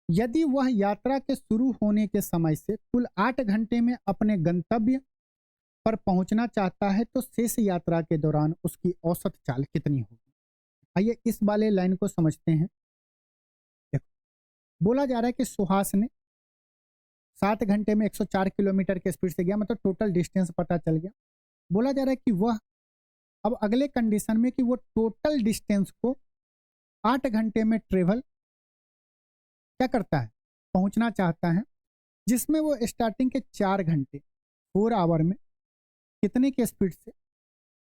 यदि वह यात्रा के शुरू होने के समय से कुल 8 घंटे में अपने गंतव्य पर पहुंचना चाहता है तो शेष यात्रा के दौरान उसकी औसत चाल कितनी होगी। आइए इस वाले लाइन को समझते हैं। देखो, बोला जा रहा है कि सुहास ने 7 घंटे में 104 किलोमीटर के स्पीड से गया, मतलब टोटल डिस्टेंस पता चल गया। बोला जा रहा है कि वह अब अगले कंडीशन में कि वो टोटल डिस्टेंस को 8 घंटे में ट्रेवल क्या करता है, पहुंचना चाहता है, जिसमें वो स्टार्टिंग के 4 घंटे 4 आवर में कितने के स्पीड से,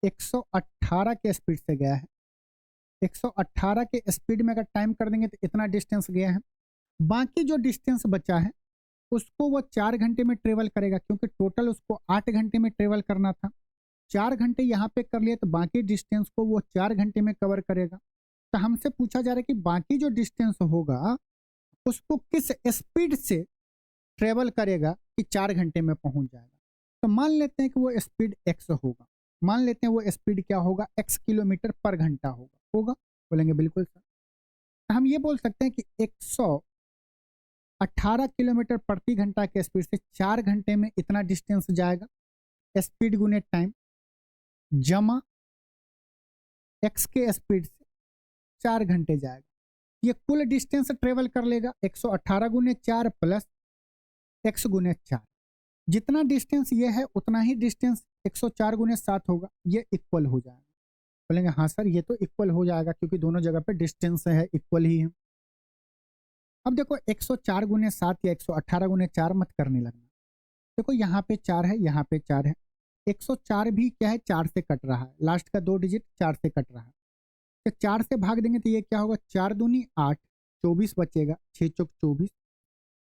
118 के स्पीड से गया है। 118 के स्पीड में अगर टाइम कर देंगे तो इतना डिस्टेंस गया है। बाकी जो डिस्टेंस बचा है उसको वो 4 घंटे में ट्रेवल करेगा, क्योंकि टोटल उसको 8 घंटे में ट्रेवल करना था। 4 घंटे यहाँ पे कर लिए तो बाकी डिस्टेंस को वो 4 घंटे में कवर करेगा। तो हमसे पूछा जा रहा है कि बाकी जो डिस्टेंस होगा उसको किस स्पीड से ट्रेवल करेगा कि 4 घंटे में पहुंच जाएगा। तो मान लेते हैं कि वो स्पीड x होगा, मान लेते हैं वो स्पीड क्या होगा, x किलोमीटर पर घंटा होगा। बोलेंगे बिल्कुल सर। तो हम ये बोल सकते हैं कि 118 किलोमीटर प्रति घंटा के स्पीड से 4 घंटे में इतना डिस्टेंस जाएगा, स्पीड गुने टाइम जमा x के स्पीड से 4 घंटे जाएगा। ये कुल डिस्टेंस ट्रेवल कर लेगा 118 गुने 4 प्लस x गुने 4। जितना डिस्टेंस ये है उतना ही डिस्टेंस 104 गुने 7 होगा, ये इक्वल हो जाएगा। बोलेंगे हाँ सर ये तो इक्वल हो जाएगा, क्योंकि दोनों जगह पे डिस्टेंस है इक्वल ही है। अब देखो 104 गुने 7 या 118 गुने 4 मत करने लगना। देखो यहाँ पे 4 है, यहाँ पे 4 है। 104 भी क्या है, 4 से कट रहा है, लास्ट का 2 डिजिट 4 से कट रहा है। तो 4 से भाग देंगे तो ये क्या होगा, 4 दूनी 8, 24 बचेगा, 6 चौक 24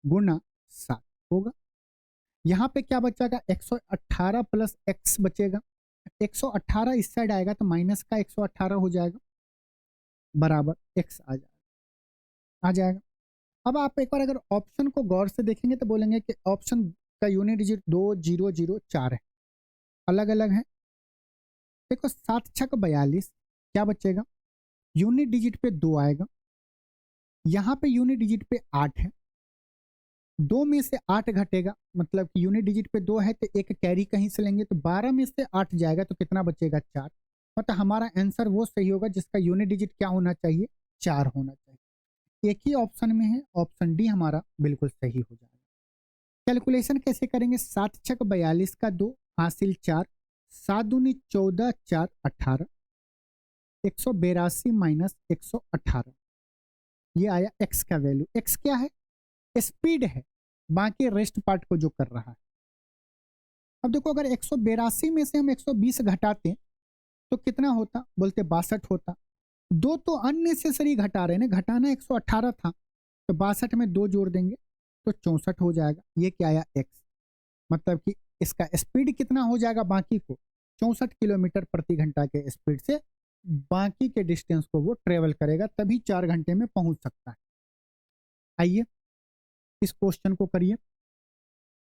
गुना 7 होगा। यहाँ पे क्या बचेगा, 118 प्लस x बचेगा। 118 इस साइड आएगा तो माइनस का 118 हो जाएगा, बराबर x आ जाएगा। अब आप एक बार अगर ऑप्शन को गौर से देखेंगे तो बोलेंगे कि ऑप्शन का यूनिट डिजिट 2004 है, अलग अलग है। देखो 7 छक 42, क्या बचेगा, यूनिट डिजिट पे 2 आएगा, यहाँ पे यूनिट डिजिट पे 8 है, 2 में से 8 घटेगा, मतलब कि यूनिट डिजिट पे 2 है तो एक कैरी कहीं से लेंगे तो 12 में से 8 जाएगा तो कितना बचेगा, 4। मतलब हमारा आंसर वो सही होगा जिसका यूनिट डिजिट क्या होना चाहिए, 4 होना चाहिए। एक ही ऑप्शन में है, ऑप्शन डी हमारा बिल्कुल सही हो जाएगा। कैलकुलेशन कैसे करेंगे, 7 छक 42 का 2 हासिल 4, 7 दूनी 14 4 18, 182 माइनस 118, ये आया x का वैल्यू। x क्या है, स्पीड है, बाकी रेस्ट पार्ट को जो कर रहा है। अब देखो अगर 182 में से हम 120 घटाते तो कितना होता, बोलते 62 होता। 2 तो अननेसेसरी घटा रहे हैं, घटाना 118 था तो 62 में 2 जोड़ देंगे तो 64 हो जाएगा। ये क्या आया, x, मतलब कि इसका स्पीड कितना हो जाएगा, बाकी को 64 किलोमीटर प्रति घंटा के स्पीड से बाकी के डिस्टेंस को वो ट्रेवल करेगा, तभी 4 घंटे में पहुंच सकता है। आइए इस क्वेश्चन को करिए।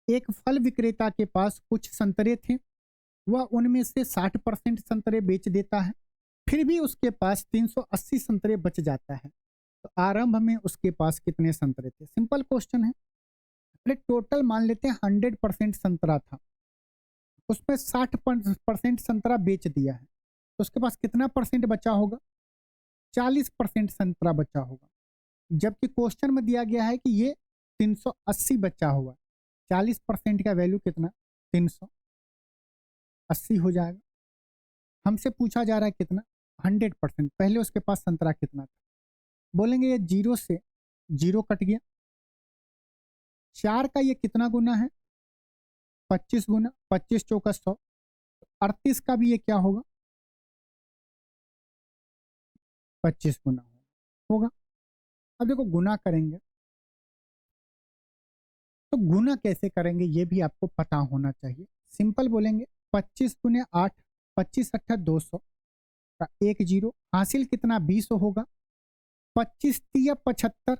एक फल विक्रेता के पास कुछ संतरे थे, वह उनमें से 60% संतरे बेच देता है, फिर भी उसके पास 380 संतरे बच जाता है। तो आरंभ में उसके पास कितने संतरे थे। सिंपल क्वेश्चन है। अरे टोटल मान लेते हैं 100% संतरा था, उसमें 60% संतरा बेच दिया है, तो उसके पास कितना परसेंट बचा होगा, 40% संतरा बचा होगा। जबकि क्वेश्चन में दिया गया है कि ये 380 बचा हुआ, 40% का वैल्यू कितना, 380 हो जाएगा। हमसे पूछा जा रहा है कितना, 100%। पहले उसके पास संतरा कितना था, बोलेंगे ये 0 से 0 कट गया। 4 का ये कितना गुना है, 25 गुना, 25 चौका 100। 38 का भी ये क्या होगा, 25 गुना होगा। अब देखो गुना करेंगे तो गुना कैसे करेंगे ये भी आपको पता होना चाहिए। सिंपल बोलेंगे 25 गुने 8, 25 अट्ठा 200 का 1 0, हासिल कितना 20 होगा। 25 तिया 75,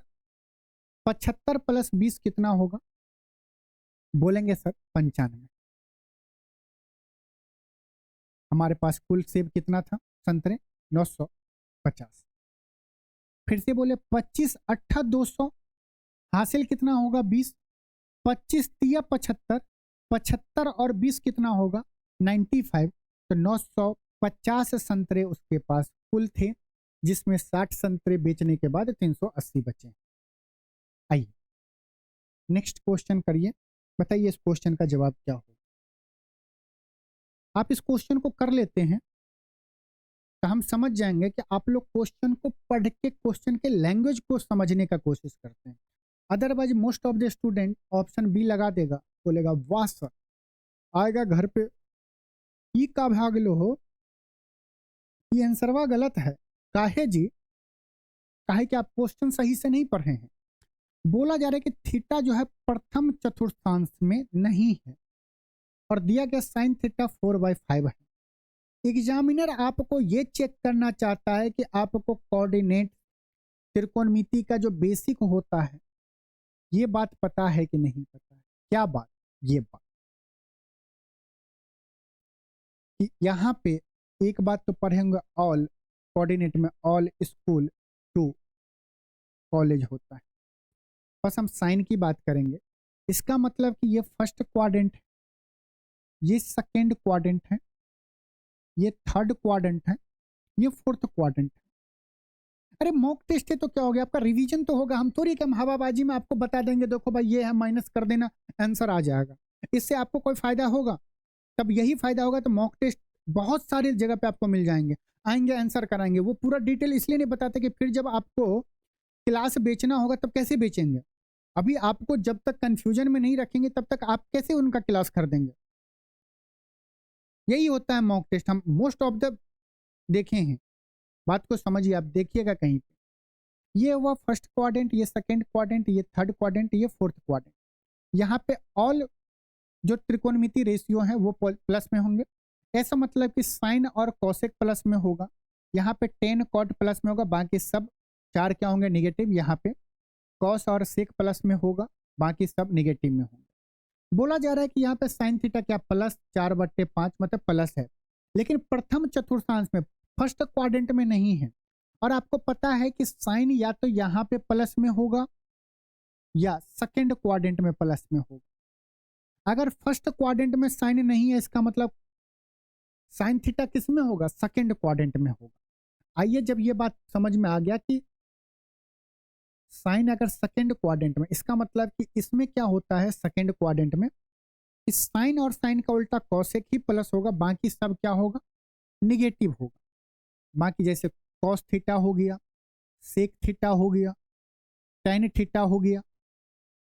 75 प्लस 20 कितना होगा, बोलेंगे सर 95। हमारे पास कुल सेब कितना था, संतरे 950। फिर से बोले 25 अट्ठा 200, हासिल कितना होगा 20, 25 तिया 75, 75 और 20 कितना होगा 95। तो 950 संतरे उसके पास कुल थे, जिसमें 60 संतरे बेचने के बाद 380 बचे। आइए नेक्स्ट क्वेश्चन करिए, बताइए इस क्वेश्चन का जवाब क्या होगा। आप इस क्वेश्चन को कर लेते हैं तो हम समझ जाएंगे कि आप लोग क्वेश्चन को पढ़ के क्वेश्चन के लैंग्वेज को समझने का कोशिश करते हैं। Otherwise most of the student option B लगा देगा, बोलेगा वाह सर, आएगा घर पे ई का भाग लो हो, ये आंसरवा गलत है। काहे जी? काहे कि आप क्वेश्चन सही से नहीं पढ़े हैं। बोला जा रहा है कि थीटा जो है प्रथम चतुर्थांश में नहीं है और दिया गया साइन थीटा 4/5 है। एग्जामिनर आपको ये चेक करना चाहता है कि आपको कोऑर्डिनेट त्रिकोणमिति का जो बेसिक होता है ये बात पता है कि नहीं पता है। क्या बात? ये बात कि यहाँ पे एक बात तो पढ़ेंगे, ऑल कोऑर्डिनेट में ऑल स्कूल टू कॉलेज होता है। बस हम साइन की बात करेंगे। इसका मतलब कि ये फर्स्ट क्वाड्रेंट है, ये सेकेंड क्वाड्रेंट है, ये थर्ड क्वाड्रेंट है, ये फोर्थ क्वाड्रेंट है। अरे मॉक टेस्ट है तो क्या हो गया, आपका रिवीजन तो होगा। हम थोड़ी कि हम हवाबाजी में आपको बता देंगे देखो भाई ये है, माइनस कर देना आंसर आ जाएगा। इससे आपको कोई फायदा होगा? तब यही फायदा होगा। तो मॉक टेस्ट बहुत सारी जगह पे आपको मिल जाएंगे, आएंगे आंसर कराएंगे। वो पूरा डिटेल इसलिए नहीं बताते कि फिर जब आपको क्लास बेचना होगा तब कैसे बेचेंगे। अभी आपको जब तक कंफ्यूजन में नहीं रखेंगे तब तक आप कैसे उनका क्लास खरीदेंगे। यही होता है मॉक टेस्ट। हम मोस्ट ऑफ द देखे हैं, बात को समझिए, आप देखिएगा कहीं पे। ये हुआ फर्स्ट क्वाड्रेंट, ये सेकंड क्वाड्रेंट, ये थर्ड क्वाड्रेंट, ये फोर्थ क्वाड्रेंट। यहाँ पे ऑल जो त्रिकोणमिति रेशियो है वो प्लस में होंगे। ऐसा मतलब कि साइन और कॉसेक प्लस में होगा, यहाँ पे टेन कॉट प्लस में होगा, बाकी सब चार क्या होंगे निगेटिव। यहाँ पे कॉस और सेक प्लस में होगा, बाकी सब निगेटिव में होंगे। बोला जा रहा है कि यहाँ पे साइन थीटा क्या प्लस 4/5 मतलब प्लस है, लेकिन प्रथम चतुर्थांश में फर्स्ट क्वाड्रेंट में नहीं है। और आपको पता है कि साइन या तो यहाँ पे प्लस में होगा या सेकेंड क्वाड्रेंट में प्लस में होगा। अगर फर्स्ट क्वाड्रेंट में साइन नहीं है, इसका मतलब साइन थीटा किस में होगा? सेकेंड क्वाड्रेंट में होगा। आइए जब ये बात समझ में आ गया कि साइन अगर सेकेंड क्वाड्रेंट में, इसका मतलब कि इसमें क्या होता है सेकेंड क्वाड्रेंट में, इस साइन और साइन का उल्टा कॉसेक ही प्लस होगा, बाकी सब क्या होगा निगेटिव होगा। बाकी जैसे कॉस थीटा हो गया, सेक थीटा हो गया, टेन थीटा हो गया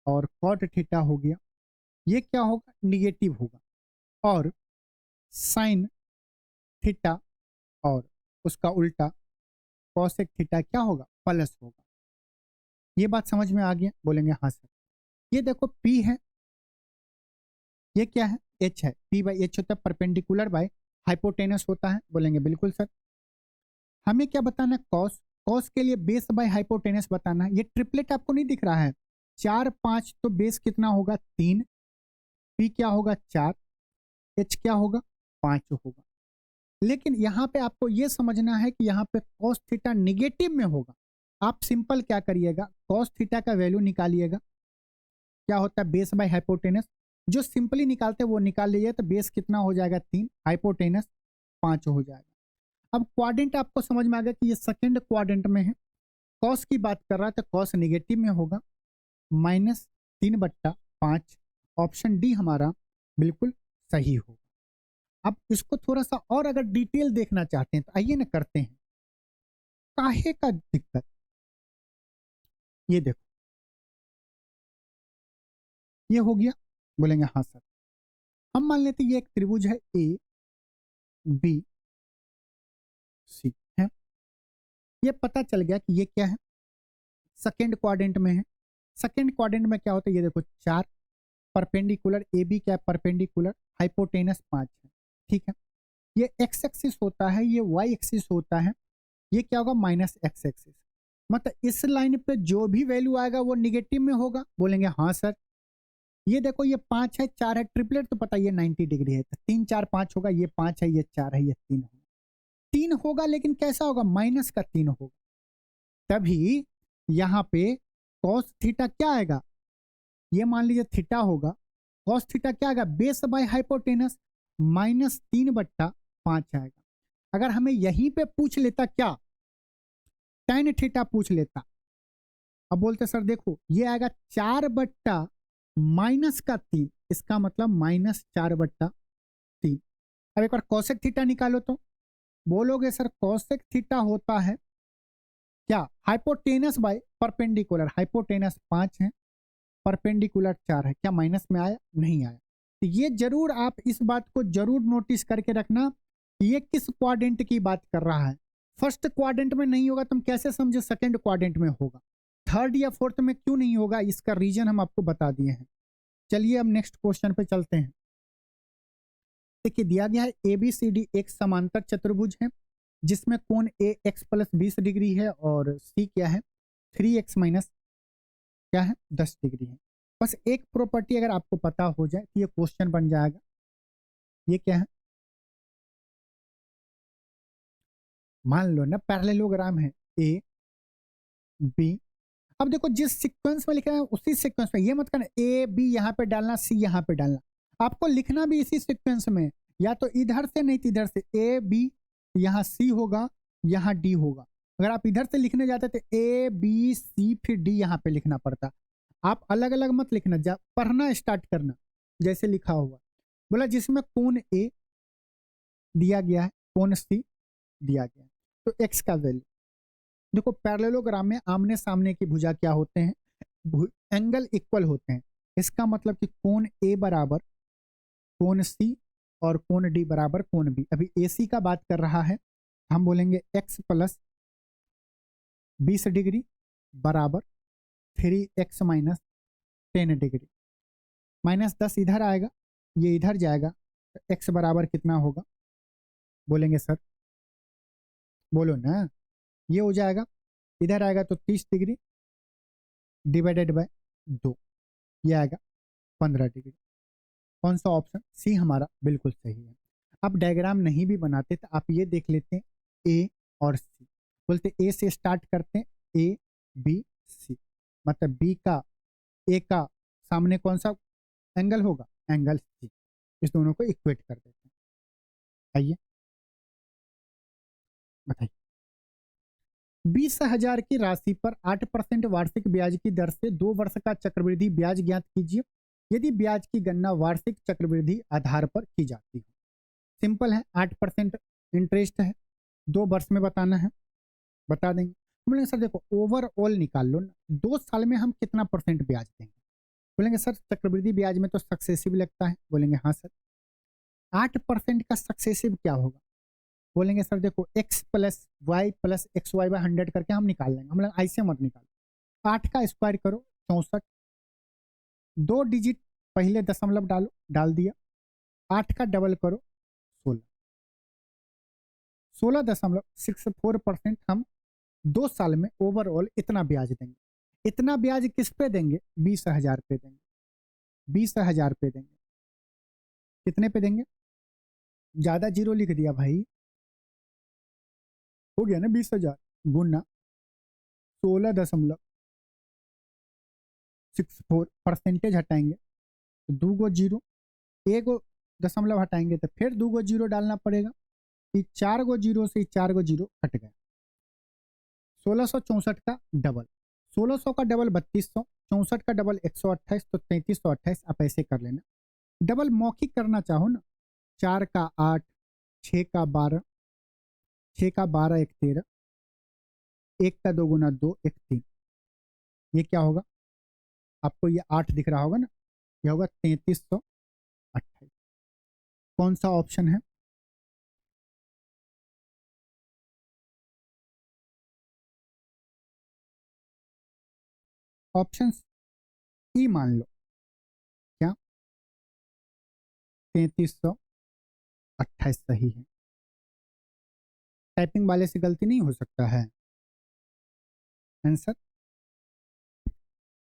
और कॉट थीटा हो गया, ये क्या होगा निगेटिव होगा। और साइन थीटा और उसका उल्टा कॉसेक थीटा क्या होगा प्लस होगा। ये बात समझ में आ गया? बोलेंगे हाँ सर। ये देखो P है, ये क्या है H है। P/H होता है परपेंडिकुलर बाय हाइपोटेनस होता है। बोलेंगे बिल्कुल सर। हमें क्या बताना है? कॉस। कॉस के लिए बेस बाय हाइपोटेनस बताना है। ये ट्रिपलेट आपको नहीं दिख रहा है, 4 5 तो बेस कितना होगा 3, P क्या होगा 4, H क्या होगा 5 होगा। लेकिन यहाँ पे आपको ये समझना है कि यहाँ पे कॉस थीटा निगेटिव में होगा। आप सिंपल क्या करिएगा, कॉस थीटा का वैल्यू निकालिएगा, क्या होता है बेस बाय हाइपोटेनस। जो सिंपली निकालते हैं वो निकाल लीजिए, तो बेस कितना हो जाएगा 3, हाइपोटेनस 5 हो जाएगा। अब क्वाड्रेंट आपको समझ में आ गया कि ये सेकेंड क्वाड्रेंट में है, कॉस की बात कर रहा है तो कॉस निगेटिव में होगा, -3/5। ऑप्शन डी हमारा बिल्कुल सही होगा। अब इसको थोड़ा सा और अगर डिटेल देखना चाहते हैं तो आइए ना करते हैं। काहे का दिक्कत, ये देखो ये हो गया। बोलेंगे हाँ सर। हम मान लेते ये एक त्रिभुज है ABC है। ये पता चल गया कि ये क्या है सेकेंड क्वाड्रेंट में है। सेकेंड क्वाड्रेंट में क्या होता है ये देखो 4, परपेंडिकुलर AB क्या है परपेंडिकुलर, हाइपोटेनस 5 है। ठीक है, ये एक्स एक्सिस होता है, ये वाई एक्सिस होता है, ये क्या होगा -x एक्सिस। मतलब इस लाइन पे जो भी वैल्यू आएगा वो निगेटिव में होगा। बोलेंगे हाँ सर। ये देखो ये 5 है 4 है, ट्रिपलेट तो पता ये 90 डिग्री है, तो 3 4 5 होगा। ये 5 है, ये 4 है, ये 3 होगा। 3 होगा लेकिन कैसा होगा -3 होगा। तभी यहाँ पे कॉस थीटा क्या आएगा, ये मान लीजिए थीटा होगा, कॉस थीटा क्या आएगा बेस बाय हाइपोटेनस -3/5 आएगा। अगर हमें यहीं पे पूछ लेता क्या tan थीटा पूछ लेता। अब बोलते सर देखो ये आएगा 4/-3, इसका मतलब -4/3। अब एक बार कॉसेक थीटा निकालो तो बोलोगे सर कॉसेक थीटा होता है क्या, हाइपोटेनस बाय परपेंडिकुलर। हाइपोटेनस 5 है, परपेंडिकुलर 4 है। क्या माइनस में आया? नहीं आया। तो ये जरूर आप इस बात को जरूर नोटिस करके रखना कि ये किस क्वाड्रेंट की बात कर रहा है। फर्स्ट क्वाड्रेंट में नहीं होगा तुम कैसे समझो सेकंड क्वाड्रेंट में होगा, थर्ड या फोर्थ में क्यों नहीं होगा, इसका रीजन हम आपको बता दिए हैं। चलिए अब नेक्स्ट क्वेश्चन पे चलते हैं। देखिए दिया गया है ABCD एक समांतर चतुर्भुज है जिसमें कोण AX + 20 डिग्री है और C क्या है 3x - क्या है 10 डिग्री है। बस एक प्रॉपर्टी अगर आपको पता हो जाए तो ये क्वेश्चन बन जाएगा। ये क्या है, मान लो ना पैरेललोग्राम है A B। अब देखो जिस सीक्वेंस में लिखा है उसी सीक्वेंस में, ये मत करना A B यहाँ पे डालना C यहाँ पे डालना, आपको लिखना भी इसी सीक्वेंस में, या तो इधर से नहीं तो इधर से। A B यहाँ C होगा, यहाँ D होगा। अगर आप इधर से लिखने जाते तो A B C फिर D यहाँ पे लिखना पड़ता। आप अलग अलग मत लिखना, जा पढ़ना स्टार्ट करना जैसे लिखा हुआ। बोला जिसमें कोण A दिया गया है, कोण C दिया गया है, तो x का वैल्यू देखो पैरेललोग्राम में आमने सामने की भुजा क्या होते हैं, एंगल इक्वल होते हैं। इसका मतलब कि कोण A बराबर कोण C और कोण D बराबर कोण B। अभी AC का बात कर रहा है, हम बोलेंगे x + 20 डिग्री बराबर 3x - 10 डिग्री। -10 इधर आएगा, ये इधर जाएगा, तो x बराबर कितना होगा बोलेंगे सर, बोलो ना। ये हो जाएगा, इधर आएगा तो 30 डिग्री डिवाइडेड बाय 2, ये आएगा 15 डिग्री। कौन सा ऑप्शन सी हमारा बिल्कुल सही है। आप डायग्राम नहीं भी बनाते तो आप ये देख लेते हैं ए और सी, बोलते ए से स्टार्ट करते हैं A B C, मतलब बी का ए का सामने कौन सा एंगल होगा, एंगल सी। इस दोनों को इक्वेट कर देते हैं। आइए बताइए 20,000 की राशि पर 8% वार्षिक ब्याज की दर से 2 वर्ष का चक्रवृद्धि ब्याज ज्ञात कीजिए यदि ब्याज की गणना वार्षिक चक्रवृद्धि आधार पर की जाती है। सिंपल है, 8% इंटरेस्ट है, 2 वर्ष में बताना है, बता देंगे। बोलेंगे सर देखो ओवरऑल निकाल लो ना, 2 साल में हम कितना परसेंट ब्याज देंगे। बोलेंगे सर चक्रवृद्धि ब्याज में तो सक्सेसिव लगता है, बोलेंगे हाँ सर। 8% का सक्सेसिव क्या होगा, बोलेंगे सर देखो x + y + xy/100 करके हम निकाल लेंगे। हम लोग ऐसे मत निकालो, 8 का स्क्वायर करो 64, 2 डिजिट पहले दशमलव डालो, डाल दिया, 8 का डबल करो 16, 16.64% हम 2 साल में ओवरऑल इतना ब्याज देंगे। इतना ब्याज किस पे देंगे, 20,000 पे देंगे, 20,000 पे देंगे। कितने पे देंगे, ज्यादा जीरो लिख दिया भाई, हो गया ना 20,000 गुना 16.64, परसेंटेज हटाएंगे तो 2 गो जीरो, 1 गो दशमलव हटाएंगे तो फिर 2 गो जीरो डालना पड़ेगा। 4 गो जीरो से 4 गो जीरो हट गए, 1664 का डबल, 1600 का डबल 3200, 64 का डबल 128, तो 3328 आप ऐसे कर लेना। डबल मौखिक करना चाहो ना, 4 का 8, 6 का 12, 6 का 12 1 13, 1 का 2 गुना 2 1 3, ये क्या होगा, आपको ये 8 दिख रहा होगा ना, ये होगा 3328। कौन सा ऑप्शन है, ऑप्शन ई मान लो, क्या 3328 सही है। टाइपिंग वाले से गलती नहीं हो सकता है। आंसर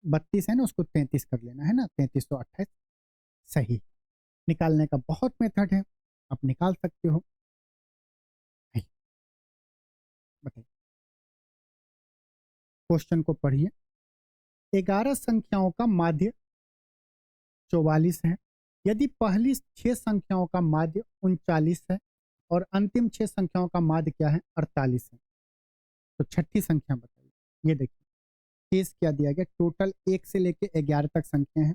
32 है ना, उसको 33 कर लेना है ना, 3328 सही। निकालने का बहुत मेथड है, आप निकाल सकते हो। बताइए क्वेश्चन को पढ़िए। 11 संख्याओं का माध्य 44 है यदि पहली 6 संख्याओं का माध्य 39 है और अंतिम 6 संख्याओं का माध्य क्या है 48 है। तो छठी संख्या बताइए। ये देखिए केस क्या दिया गया, टोटल 1 से लेके 11 तक संख्या है,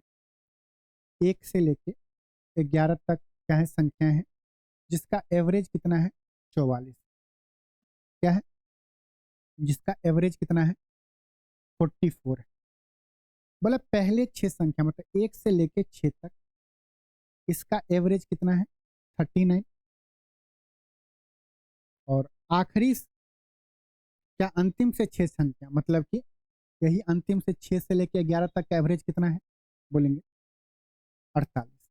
1 से लेके 11 तक क्या है संख्या है, जिसका एवरेज कितना है 44, क्या है जिसका एवरेज कितना है 44 है। बोला पहले 6 संख्या मतलब 1 से लेके 6 तक, इसका एवरेज कितना है 39, और आखिरी क्या अंतिम से 6 संख्या मतलब कि यही अंतिम से 6 से लेके 11 तक का एवरेज कितना है, बोलेंगे 48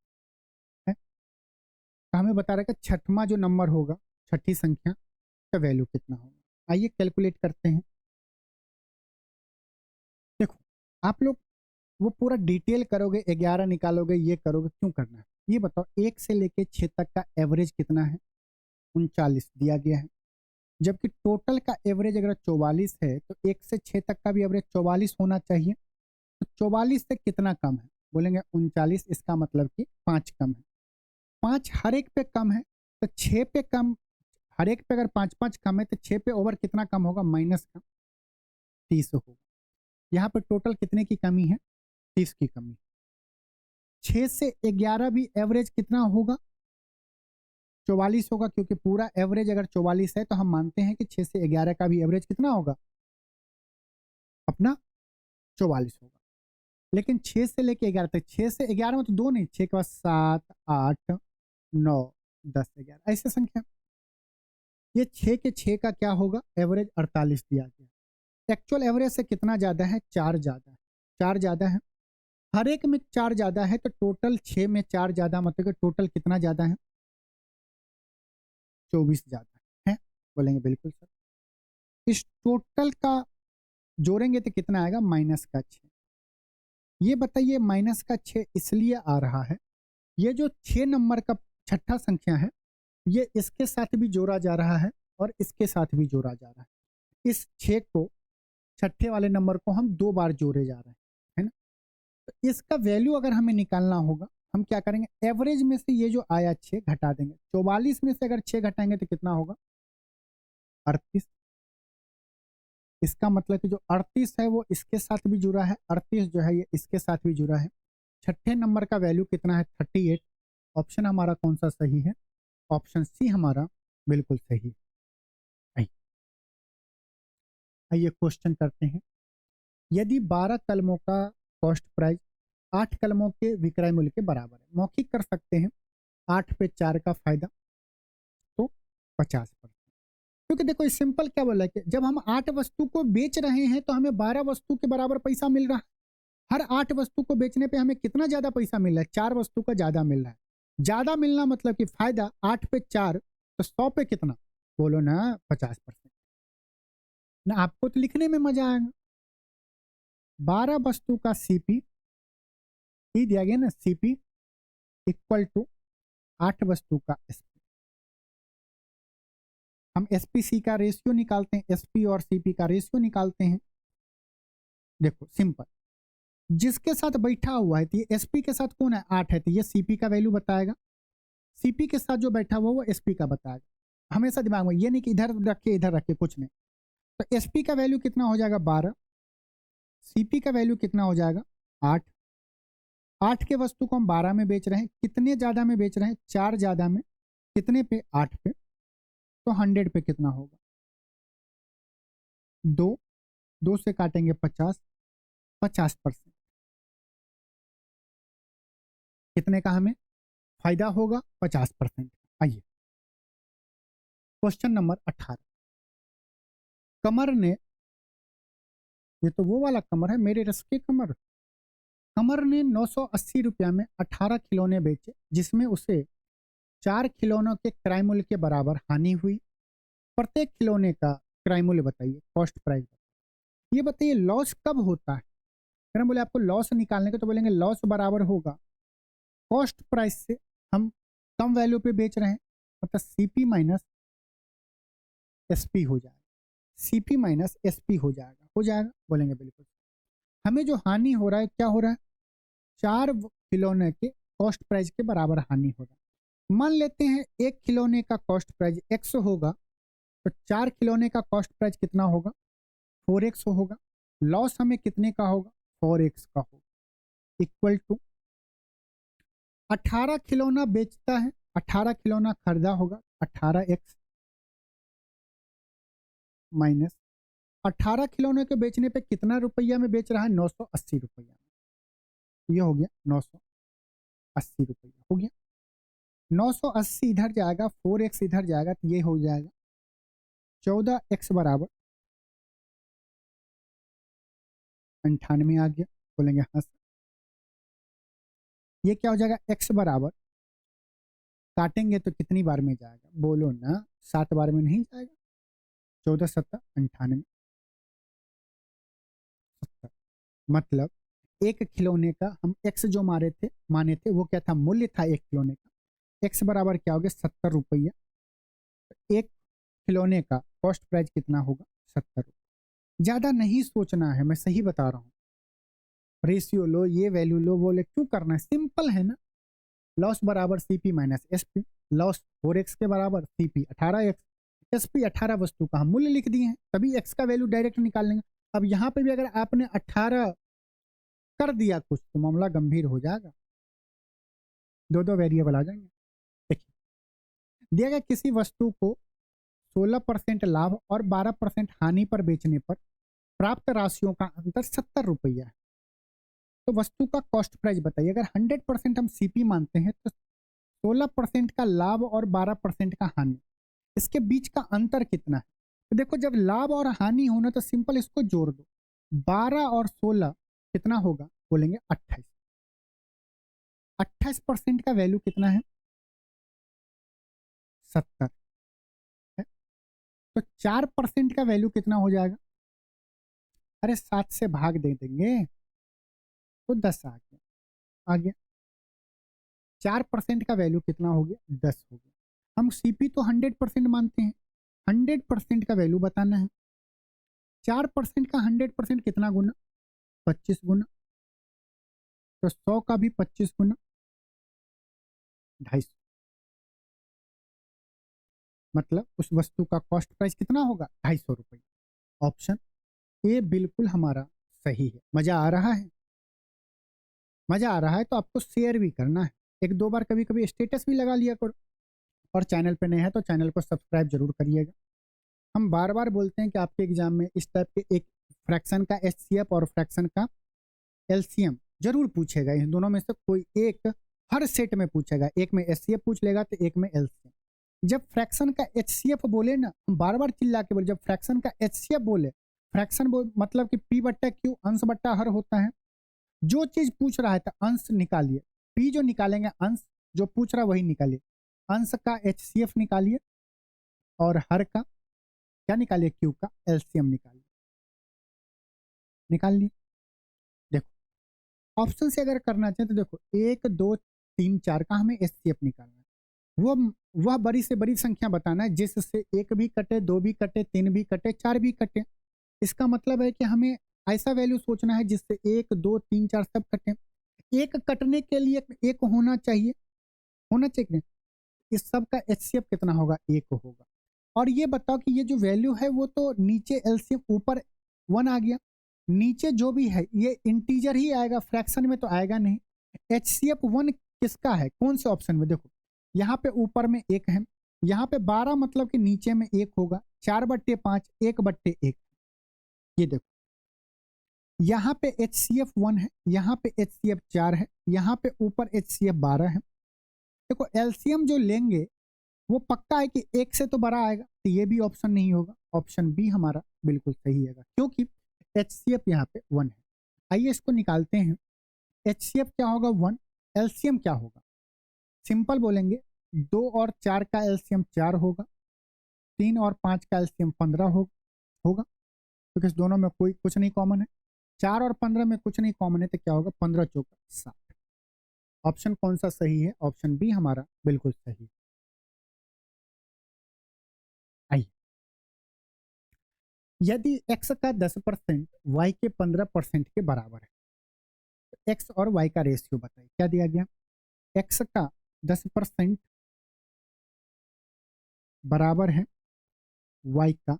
है। तो हमें बता रहा है कि छठवां जो नंबर होगा, छठी संख्या का वैल्यू कितना होगा। आइए कैलकुलेट करते हैं। देखो आप लोग वो पूरा डिटेल करोगे, 11 निकालोगे, ये करोगे, क्यों करना है ये बताओ। 1 से लेके 6 तक का एवरेज कितना है 39 दिया गया है, जबकि टोटल का एवरेज अगर 44 है तो 1 से 6 तक का भी एवरेज 44 होना चाहिए। तो 44 से कितना कम है, बोलेंगे 39, इसका मतलब कि 5 कम है। 5 हर एक पे कम है तो 6 पे कम, हर एक पे अगर 5 कम है तो 6 पे ओवर कितना कम होगा, माइनस का 30 होगा। यहाँ पे टोटल कितने की कमी है, 30 की कमी। 6 से 11 भी एवरेज कितना होगा 44 होगा, क्योंकि पूरा एवरेज अगर 44 है तो हम मानते हैं कि 6 से 11 का भी एवरेज कितना होगा अपना 44 होगा। लेकिन 6 से लेके 11 तक, 6 से 11 में तो दो नहीं, 6 के बाद 7 8 9 10 11 ऐसे संख्या, ये 6 के 6 का क्या होगा एवरेज 48 दिया गया। एक्चुअल एवरेज से कितना ज्यादा है, 4 ज्यादा है, 4 ज्यादा है, हर एक में 4 ज्यादा है, तो टोटल 6 में 4 ज्यादा मतलब कि टोटल कितना ज्यादा है 24 ज्यादा है, बोलेंगे बिल्कुल सर। इस टोटल का जोड़ेंगे तो कितना आएगा, माइनस का 6। ये बताइए माइनस का 6 इसलिए आ रहा है, ये जो 6 नंबर का छठा संख्या है ये इसके साथ भी जोड़ा जा रहा है और इसके साथ भी जोड़ा जा रहा है। इस 6 को, छठे वाले नंबर को हम 2 बार जोड़े जा रहे हैं, है ना। तो इसका वैल्यू अगर हमें निकालना होगा, हम क्या करेंगे, एवरेज में से ये जो आया 6 घटा देंगे। 44 में से अगर 6 घटाएंगे तो कितना होगा 38। इसका मतलब कि जो 38 है वो इसके साथ भी जुड़ा है, 38 जो है ये इसके साथ भी जुड़ा है। छठे नंबर का वैल्यू कितना है 38। ऑप्शन हमारा कौन सा सही है, ऑप्शन सी हमारा बिल्कुल सही है। आइए आइए क्वेश्चन करते हैं। यदि 12 कलमों का कॉस्ट प्राइस 8 कलमों के विक्रय मूल्य के बराबर है, मौखिक कर सकते हैं, 8 पे 4 का फायदा तो 50%। क्योंकि देखो सिंपल क्या बोला है कि जब हम 8 वस्तु को बेच रहे हैं तो हमें 12 वस्तु के बराबर पैसा मिल रहा है। हर 8 वस्तु को बेचने पे हमें कितना ज्यादा पैसा मिल रहा है, 4 वस्तु का ज्यादा मिल रहा है। ज्यादा मिलना मतलब कि फायदा 8 पे 4 तो 100 पे कितना, बोलो ना 50%। ना आपको तो लिखने में मजा आएगा। 12 वस्तु का सीपी ही दिया गया ना, सीपी इक्वल टू 8 वस्तु का एसपी। हम एसपीसी का रेशियो निकालते हैं, एसपी और सीपी का रेशियो निकालते हैं। देखो सिंपल, जिसके साथ बैठा हुआ है तो ये एसपी के साथ कौन है 8 है, तो ये सीपी का वैल्यू बताएगा। सीपी के साथ जो बैठा हुआ वो एसपी का बताएगा। हमेशा दिमाग में ये नहीं कि इधर रखे इधर रखे, कुछ नहीं। तो एसपी का वैल्यू कितना हो जाएगा 12, सीपी का वैल्यू कितना हो जाएगा 8। 8 के वस्तु को हम 12 में बेच रहे हैं, कितने ज्यादा में बेच रहे हैं 4 ज्यादा में, कितने पे 8 पे, तो 100 पे कितना होगा 2, 2 से काटेंगे 50, 50%। कितने का हमें फायदा होगा 50%। आइए क्वेश्चन नंबर 18। कमर ने, ये तो वो वाला कमर है मेरे रस के कमर, कमर ने 980 रुपया में 18 खिलौने बेचे, जिसमें उसे 4 खिलौनों के क्रय मूल्य के बराबर हानि हुई। प्रत्येक खिलौने का क्रय मूल्य बताइए, कॉस्ट प्राइस बताइए। ये बताइए लॉस कब होता है। अगर हम बोले आपको लॉस निकालने का तो बोलेंगे लॉस बराबर होगा कॉस्ट प्राइस से, हम कम वैल्यू पे बेच रहे हैं, मतलब सीपी माइनस एसपी हो जाएगा, सीपी माइनस एसपी हो जाएगा, हो जाएगा, बोलेंगे बिल्कुल। हमें जो हानि हो रहा है क्या हो रहा है, 4 खिलौने के कॉस्ट प्राइस के बराबर हानि हो रहा है। मान लेते हैं एक खिलौने का कॉस्ट प्राइस एक्स होगा तो 4 खिलौने का कॉस्ट प्राइस कितना होगा? 4x होगा। लॉस हमें कितने का होगा? 4x का होगा। इक्वल टू 18 खिलौना बेचता है, 18 खिलौना खरीदा होगा, 18x माइनस 18 खिलौने के बेचने पे कितना रुपया में बेच रहा है? 980 रुपया। ये हो गया 980 रुपया हो गया। 980 इधर जाएगा, 4x इधर जाएगा, तो ये हो जाएगा 14x बराबर 98 आ गया। बोलेंगे हाँ सर। ये क्या हो जाएगा? x बराबर काटेंगे तो कितनी बार में जाएगा? बोलो ना, 7 बार में नहीं जाएगा। 14 7 98 70। मतलब एक खिलौने का हम x जो माने थे वो क्या था? मूल्य था एक खिलौने का। x बराबर क्या हो गया? 70 रुपया। एक खिलौने का कॉस्ट प्राइस कितना होगा? 70 रुपये। ज्यादा नहीं सोचना है, मैं सही बता रहा हूँ। रेशियो लो, ये वैल्यू लो, बोले क्यों करना है? सिंपल है ना। लॉस बराबर CP minus SP. Loss 4x के बराबर, सीपी 18x, एसपी 18 वस्तु का हम मूल्य लिख दिए हैं, तभी x का वैल्यू डायरेक्ट निकाल लेंगे। अब यहाँ पे भी अगर आपने 18 कर दिया कुछ तो मामला गंभीर हो जाएगा, दो दो वेरिएबल आ जाएंगे। देखिए, दिया गया किसी वस्तु को 16% लाभ और 12% हानि पर बेचने पर प्राप्त राशियों का अंतर 70 रुपया है। तो वस्तु का कॉस्ट प्राइस बताइए। अगर 100% हम सीपी मानते हैं तो 16% का लाभ और 12% का हानि, इसके बीच का अंतर कितना है? तो देखो, जब लाभ और हानि होना तो सिंपल इसको जोड़ दो। 12 और 16 कितना होगा? बोलेंगे 28। 28% का वैल्यू कितना है? 70 है। तो 4% का वैल्यू कितना हो जाएगा? अरे 7 से भाग दे देंगे तो 10 आ गया। आ गया। 4% का वैल्यू कितना हो गया? 10 हो गया। हम सीपी तो 100% मानते हैं, 100% का वैल्यू बताना है। 4% का 100% कितना गुना? 25 गुना। तो 100 का भी 25 गुना 250। मतलब उस वस्तु का कॉस्ट प्राइस कितना होगा? 250 रुपये। ऑप्शन ए बिल्कुल हमारा सही है। मजा आ रहा है? मजा आ रहा है तो आपको शेयर भी करना है, एक दो बार कभी कभी स्टेटस भी लगा लिया करो। और चैनल पे नए हैं तो चैनल को सब्सक्राइब जरूर करिएगा। हम बार बार बोलते हैं कि आपके एग्जाम में इस टाइप के एक फ्रैक्शन का एचसीएफ और फ्रैक्शन का एलसीएम जरूर पूछेगा। इन दोनों में से कोई एक हर सेट में पूछेगा। एक में एचसीएफ पूछ लेगा तो एक में एलसीएम। जब फ्रैक्शन का एचसीएफ बोले ना, हम बार बार चिल्ला के बोले, जब फ्रैक्शन का एचसीएफ बोले, मतलब कि पी बट्टा क्यू अंश बट्टा हर होता है। जो चीज पूछ रहा है तो अंश निकालिए, पी जो निकालेंगे अंश, जो पूछ रहा वही निकालिए। अंश का एचसीएफ निकालिए और हर का क्या निकालिए? क्यू का एलसीएम निकालिए। निकाल लिए। देखो, ऑप्शन से अगर करना चाहें तो देखो, 1 2 3 4 का हमें एचसीएफ निकालना है। वह बड़ी से बड़ी संख्या बताना है जिससे 1 भी कटे, 2 भी कटे, 3 भी कटे, 4 भी कटे। इसका मतलब है कि हमें ऐसा वैल्यू सोचना है जिससे 1 2 3 4 सब कटे। एक कटने के लिए एक होना चाहिए, होना चाहिए कि नहीं? इस सब का एचसीएफ कितना होगा? 1 होगा। और ये बताओ कि ये जो वैल्यू है वो तो नीचे एलसीएम, ऊपर 1 आ गया, नीचे जो भी है ये इंटीजर ही आएगा, फ्रैक्शन में तो आएगा नहीं। एचसीएफ 1 किसका है? कौन से ऑप्शन में? देखो, यहाँ पे ऊपर में 1 है, यहाँ पे 12 मतलब कि नीचे में 1 होगा। 4/5 1/1। ये देखो, यहाँ पे HCF 1 है, यहाँ पे HCF 4 है, यहाँ पे ऊपर HCF 12 है। देखो, एलसीएम जो लेंगे वो पक्का है कि 1 से तो बड़ा आएगा, तो ये भी ऑप्शन नहीं होगा। ऑप्शन बी हमारा बिल्कुल सही है, क्योंकि HCF यहाँ पे 1 है। आइए इसको निकालते हैं। HCF क्या होगा? 1। एलसीएम क्या होगा? सिंपल बोलेंगे, 2 और 4 का एलसीएम 4 होगा, 3 और 5 का एलसीएम 15 होगा, क्योंकि इस दोनों में कोई कुछ नहीं कॉमन है। 4 और 15 में कुछ नहीं कॉमन है, तो क्या होगा? 15 चौका 60। ऑप्शन कौन सा सही है? ऑप्शन बी हमारा बिल्कुल सही है। आइए, यदि x का 10% y के 15% के बराबर है तो x और y का रेशियो बताइए। क्या दिया गया? x का 10% बराबर है y का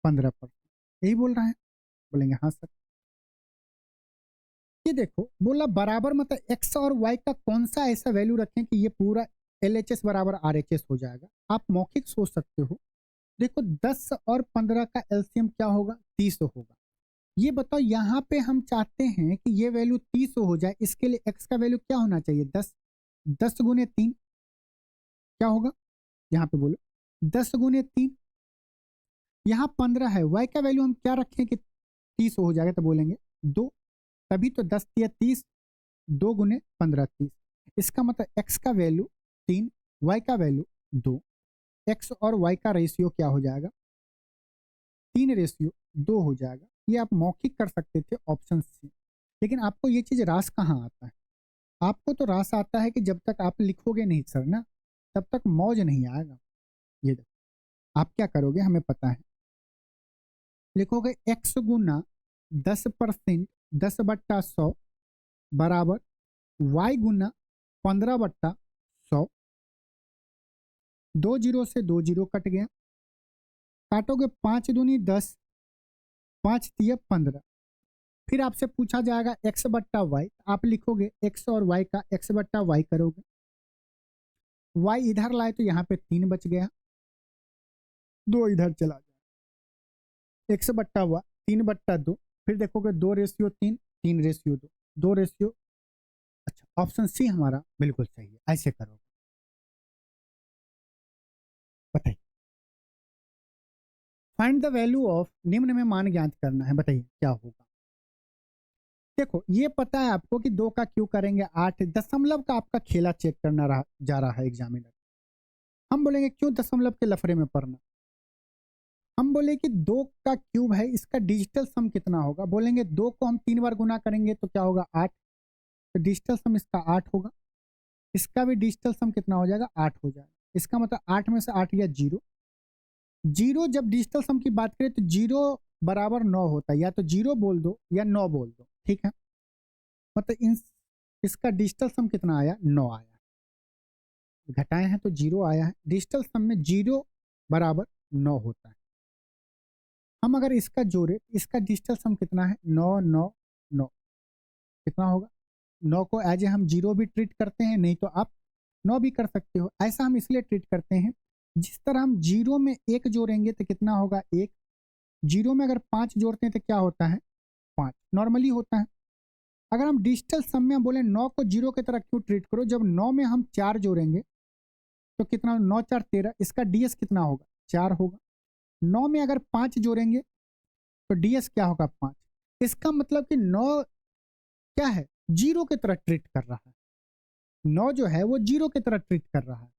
15%, यही बोल रहा है। बोलेंगे हाँ सर। ये देखो बोला बराबर मतलब x और y का कौन सा ऐसा वैल्यू रखें कि ये पूरा LHS बराबर RHS हो जाएगा। आप मौखिक सोच सकते हो। देखो 10 और 15 का एलसीएम क्या होगा, 30 होगा। ये बताओ यहाँ पे हम चाहते हैं कि ये वैल्यू 30 हो जाए, इसके लिए x का वैल्यू क्या होना चाहिए, 10। 10 गुने 3 क्या होगा, यहाँ पे बोलो 10 गुने 3। यहाँ 15 है, y का वैल्यू हम क्या रखें कि 30 हो जाएगा, तो बोलेंगे 2। तभी तो 10 या 30, 2 गुने 15 30। इसका मतलब x का वैल्यू 3, y का वैल्यू 2। x और y का रेशियो क्या हो जाएगा, 3:2 हो जाएगा। ये आप मौखिक कर सकते थे ऑप्शन सी। लेकिन आपको ये चीज रास कहाँ आता है, आपको तो रास आता है कि जब तक आप लिखोगे नहीं सर ना, तब तक मौज नहीं आएगा। ये देखो आप क्या करोगे हमें पता है, लिखोगे x गुना 10%, 10/100 बराबर y गुना 15/100। 2 जीरो से 2 जीरो कट गया, काटोगे 5 दूनी 10, 5 तिया 15। फिर आपसे पूछा जाएगा x/y, आप लिखोगे x और y का x/y करोगे, y इधर लाए तो यहाँ पे 3 बच गया, 2 इधर चला जाए, x/y 3/2। फिर देखोगे 2:3, 3:2, 2 अच्छा ऑप्शन सी हमारा बिल्कुल सही है। ऐसे करोगे, बताइए। फाइंड द वैल्यू ऑफ, निम्न में मान ज्ञात करना है, बताइए क्या होगा। देखो ये पता है आपको कि 2 का क्यों करेंगे 8, दशमलव का आपका खेला चेक करना जा रहा है एग्जामिनर। हम बोलेंगे क्यों दशमलव के लफड़े में पढ़ना, हम बोले कि 2 का क्यूब है, इसका डिजिटल सम कितना होगा। बोलेंगे 2 को हम 3 बार गुना करेंगे तो क्या होगा 8, तो डिजिटल सम इसका 8 होगा। इसका भी डिजिटल सम कितना हो जाएगा 8 हो जाएगा। इसका मतलब 8 में से 8 गया 0। 0 जब डिजिटल सम की बात करें तो 0 बराबर 9 होता है, या तो 0 बोल दो या 9 बोल दो, ठीक है। मतलब इसका डिजिटल सम कितना आया 9 आया, घटाए हैं तो 0 आया है। डिजिटल सम में 0 बराबर 9 होता है। हम अगर इसका जोड़े, इसका डिजिटल सम कितना है 9 9 9, कितना होगा 9 को एज ए हम 0 भी ट्रीट करते हैं, नहीं तो आप 9 भी कर सकते हो। ऐसा हम इसलिए ट्रीट करते हैं, जिस तरह हम 0 में 1 जोड़ेंगे तो कितना होगा 1, 0 में अगर 5 जोड़ते हैं तो क्या होता है 5, नॉर्मली होता है। अगर हम डिजिटल सम में बोले 9 को 0 की तरह क्यों ट्रीट करो, जब 9 में हम 4 जोड़ेंगे तो कितना 9 4 13, इसका डीएस कितना होगा 4 होगा। 9 में अगर 5 जोड़ेंगे तो डीएस क्या होगा 5। इसका मतलब कि 9 क्या है 0 की तरह ट्रीट कर रहा है, 9 जो है वो 0 की तरह ट्रीट कर रहा है।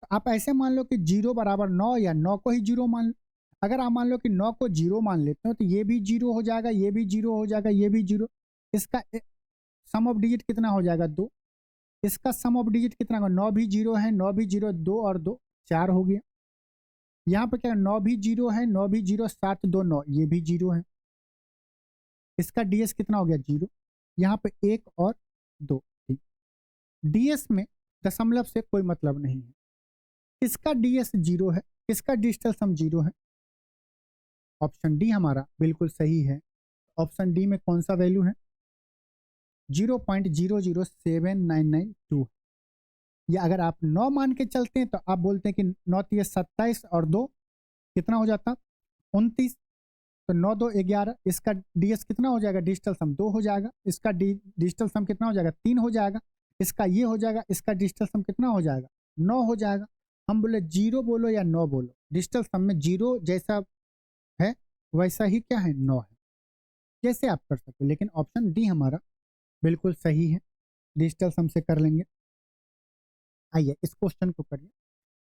तो आप ऐसे मान लो कि 0 बराबर 9 या 9 को ही 0 मान लो। अगर आप मान लो कि 9 को 0 मान लेते हो तो ये भी 0 हो जाएगा, ये भी 0 हो जाएगा, ये भी 0। इसका सम ऑफ डिजिट कितना हो जाएगा 2। इसका सम ऑफ डिजिट कितना होगा, 9 भी 0 है, 9 भी 0, 2 और 2 4 हो गया। यहाँ पे क्या 9 भी 0 है, 9 भी 0, 7 2 9, ये भी 0 है। इसका डीएस कितना हो गया 0। यहाँ पे 1 और 2, ठीक। डीएस में दशमलव से कोई मतलब नहीं है। किसका डीएस 0 है, किसका डिजिटल सम 0 है, ऑप्शन डी हमारा बिल्कुल सही है। ऑप्शन डी में कौन सा वैल्यू है 0.007992। या अगर आप 9 मान के चलते हैं तो आप बोलते हैं कि 9 3 27 और 2 कितना हो जाता 29, तो 9 2 11। इसका डीएस कितना हो जाएगा डिजिटल सम 2 हो जाएगा। इसका डिजिटल सम कितना हो जाएगा 3 हो जाएगा। इसका ये हो जाएगा, इसका डिजिटल सम कितना हो जाएगा 9 हो जाएगा। हम बोले 0 बोलो या 9 बोलो, डिजिटल सम में 0 जैसा है वैसा ही क्या है 9 है, जैसे आप कर सकते हो। लेकिन ऑप्शन डी हमारा बिल्कुल सही है, डिजिटल सम से कर लेंगे। आइए इस क्वेश्चन को करिए।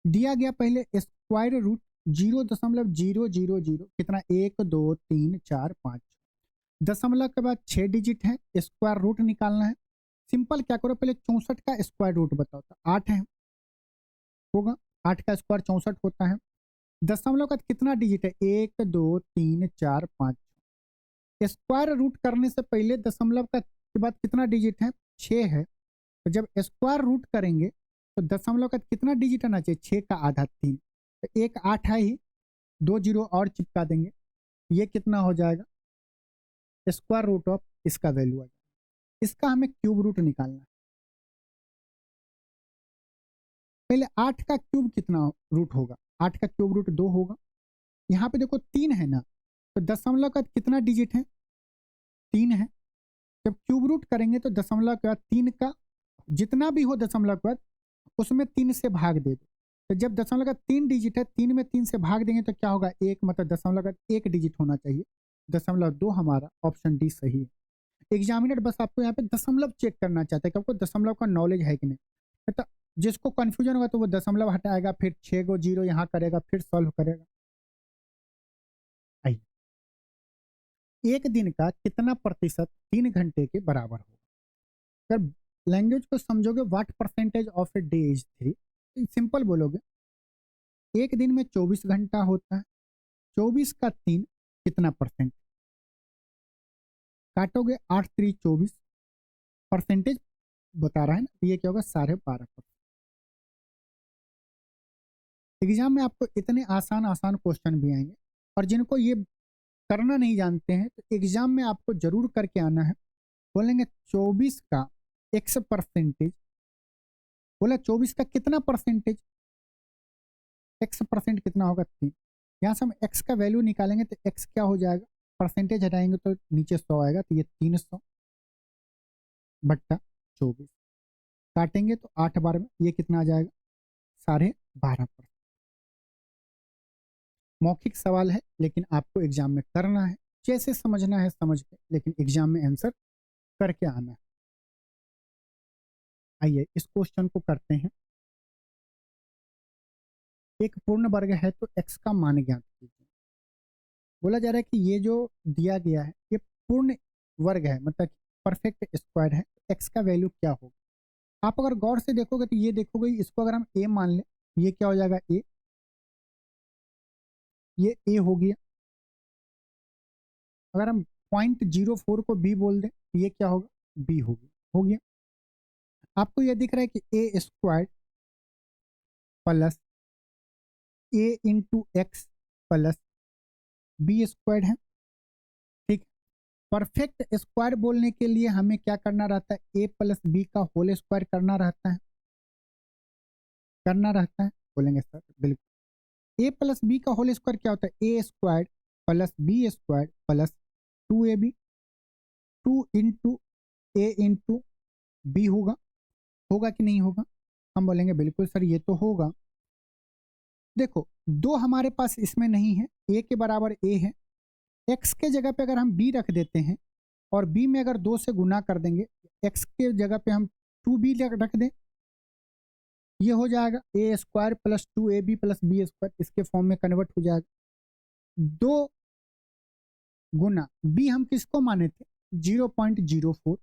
दिया गया पहले स्क्वायर रूट 0.000 कितना 1 2 3 4 5, दशमलव के बाद 6 डिजिट है, स्क्वायर रूट निकालना है। सिंपल क्या करो, पहले 64 का स्क्वायर रूट बताओ, तो 8 है होगा, 8 का स्क्वायर 64 होता है। दशमलव का कितना डिजिट है 1 2 3 4 5। स्क्वायर रूट करने से पहले दशमलव का के बाद कितना डिजिट है 6 है, तो जब स्क्वायर रूट करेंगे तो दशमलव का कितना डिजिट आना चाहिए 6 का आधा 3, तो एक 8 है ही, 2 जीरो और चिपका देंगे, ये कितना हो जाएगा, स्क्वायर रूट ऑफ इसका वैल्यू आ जाएगा। इसका हमें क्यूब रूट निकालना है। पहले 8 का क्यूब कितना रूट होगा, 8 का क्यूब रूट 2 होगा। यहाँ पे देखो 3 है ना, तो दशमलव का कितना डिजिट है, 3 है। जब क्यूब रूट करेंगे तो दशमलव के बाद 3 का जितना भी हो दशमलव के बाद उसमें 3 से भाग दे दो। तो जब दशमलव का 3 डिजिट है, 3 में 3 से भाग देंगे तो क्या होगा, 1, मतलब दशमलव का 1 डिजिट होना चाहिए। दशमलव 2 हमारा ऑप्शन डी सही है। एग्जामिनर बस आपको यहाँ पे दशमलव चेक करना चाहता है कि आपको दशमलव का नॉलेज है कि नहीं। तो जिसको कंफ्यूजन होगा तो वो दशमलव हटाएगा, फिर 6 को जीरो यहाँ करेगा, फिर सॉल्व करेगा। आइए, एक दिन का कितना प्रतिशत 3 घंटे के बराबर होगा। अगर लैंग्वेज को समझोगे, what percentage of a day is 3, simple बोलोगे, एक दिन में 24 घंटा होता है, 24 का 3 कितना परसेंट, काटोगे 8 3 24, परसेंटेज बता रहा है ना, ये क्या होगा 12.5%। एग्जाम में आपको इतने आसान आसान क्वेश्चन भी आएंगे, और जिनको ये करना नहीं जानते हैं तो एग्जाम में आपको जरूर करके आना है। बोलेंगे 24 का x परसेंटेज, बोला 24 का कितना परसेंटेज, x परसेंट कितना होगा 3। यहाँ से हम x का वैल्यू निकालेंगे तो x क्या हो जाएगा, परसेंटेज हटाएंगे तो नीचे 100 आएगा, तो ये 300 बट्टा 24, काटेंगे तो 8 बार में ये कितना आ जाएगा, 12.5%। मौखिक सवाल है लेकिन आपको एग्जाम में करना है, जैसे समझना है समझ के, लेकिन एग्जाम में आंसर करके आना है। आइए इस क्वेश्चन को करते हैं। एक पूर्ण वर्ग है तो x का मान ज्ञात कीजिए। बोला जा रहा है कि ये जो दिया गया है ये पूर्ण वर्ग है, मतलब परफेक्ट स्क्वायर है, x का वैल्यू क्या होगा। आप अगर गौर से देखोगे तो ये देखोगे, इसको अगर हम a मान लें, ये क्या हो जाएगा a, ये a हो गया। अगर हम 0.04 को b बोल दें तो ये क्या होगा, b हो गया, हो गया। आपको ये दिख रहा है कि a square plus a into x plus b square है, ठीक। परफेक्ट स्क्वायर बोलने के लिए हमें क्या करना रहता है, a प्लस बी का होल स्क्वायर करना रहता है, बोलेंगे सर बिल्कुल। a प्लस बी का होल स्क्वायर क्या होता है, a square plus b square plus 2ab, 2 into a into b होगा कि नहीं होगा, हम बोलेंगे बिल्कुल सर ये तो होगा। देखो 2 हमारे पास इसमें नहीं है, a के बराबर a है, x के जगह पे अगर हम b रख देते हैं और b में अगर 2 से गुना कर देंगे, x के जगह पे हम 2b रख दें, ये हो जाएगा a square plus 2ab plus b square, इसके फॉर्म में कन्वर्ट हो जाएगा। 2 गुना b हम किसको माने थे, 0.04,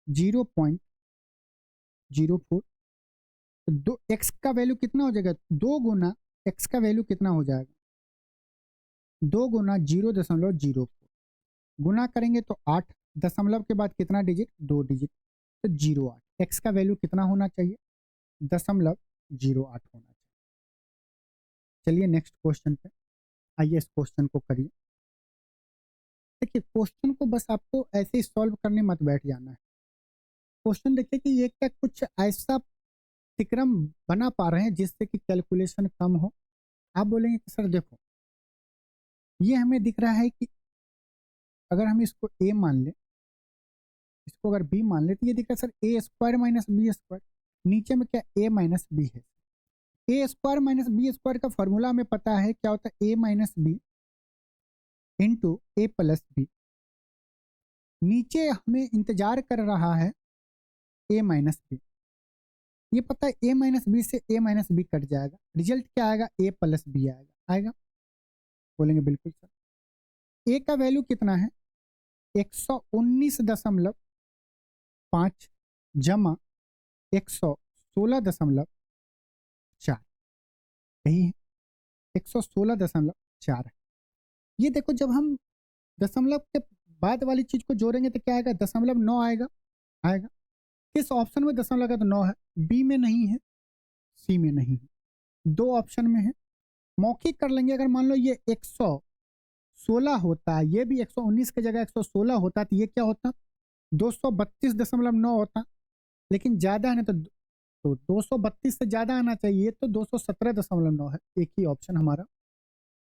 0.04, तो x का वैल्यू कितना हो जाएगा, 2 गुना x का वैल्यू कितना हो जाएगा, 2 गुना 0.04, गुना करेंगे तो 8, दशमलव के बाद कितना डिजिट, 2 डिजिट, तो 0.8। x का वैल्यू कितना होना चाहिए, 0.08 होना चाहिए। चलिए नेक्स्ट क्वेश्चन पे आइए, इस क्वेश्चन को करिए। देखिए क्वेश्चन को बस आपको ऐसे ही सॉल्व करने मत बैठ जाना है। क्वेश्चन देखिए कि ये क्या कुछ ऐसा तिक्रम बना पा रहे हैं जिससे कि कैलकुलेशन कम हो। आप बोलेंगे कि सर देखो ये हमें दिख रहा है कि अगर हम इसको a मान लें, इसको अगर b मान ले, तो ये दिख रहा है sir a square minus b square, नीचे में क्या a माइनस बी है। a square minus b square का फॉर्मूला हमें पता है, क्या होता है a minus b into a plus b. नीचे हमें इंतजार कर रहा है a माइनस बी, ये पता है a माइनस बी से a माइनस बी कट जाएगा, रिजल्ट क्या आएगा, a प्लस बी आएगा। बोलेंगे बिल्कुल सर। a का वैल्यू कितना है, 119.5 जमा 116.4, यही है 116.4 है। ये देखो जब हम दशमलव के बाद वाली चीज को जोड़ेंगे तो क्या आएगा, 0.9 आएगा। किस ऑप्शन में दशमलव का, तो 9 है, बी में नहीं है, सी में नहीं है, 2 ऑप्शन में है, मौखिक कर लेंगे। अगर मान लो ये 116 होता है, ये भी 119 की जगह 116 होता, तो ये क्या होता, 232.9 होता। लेकिन ज्यादा है ना, तो 232 से ज्यादा आना चाहिए, तो 217.9 है। एक ही ऑप्शन हमारा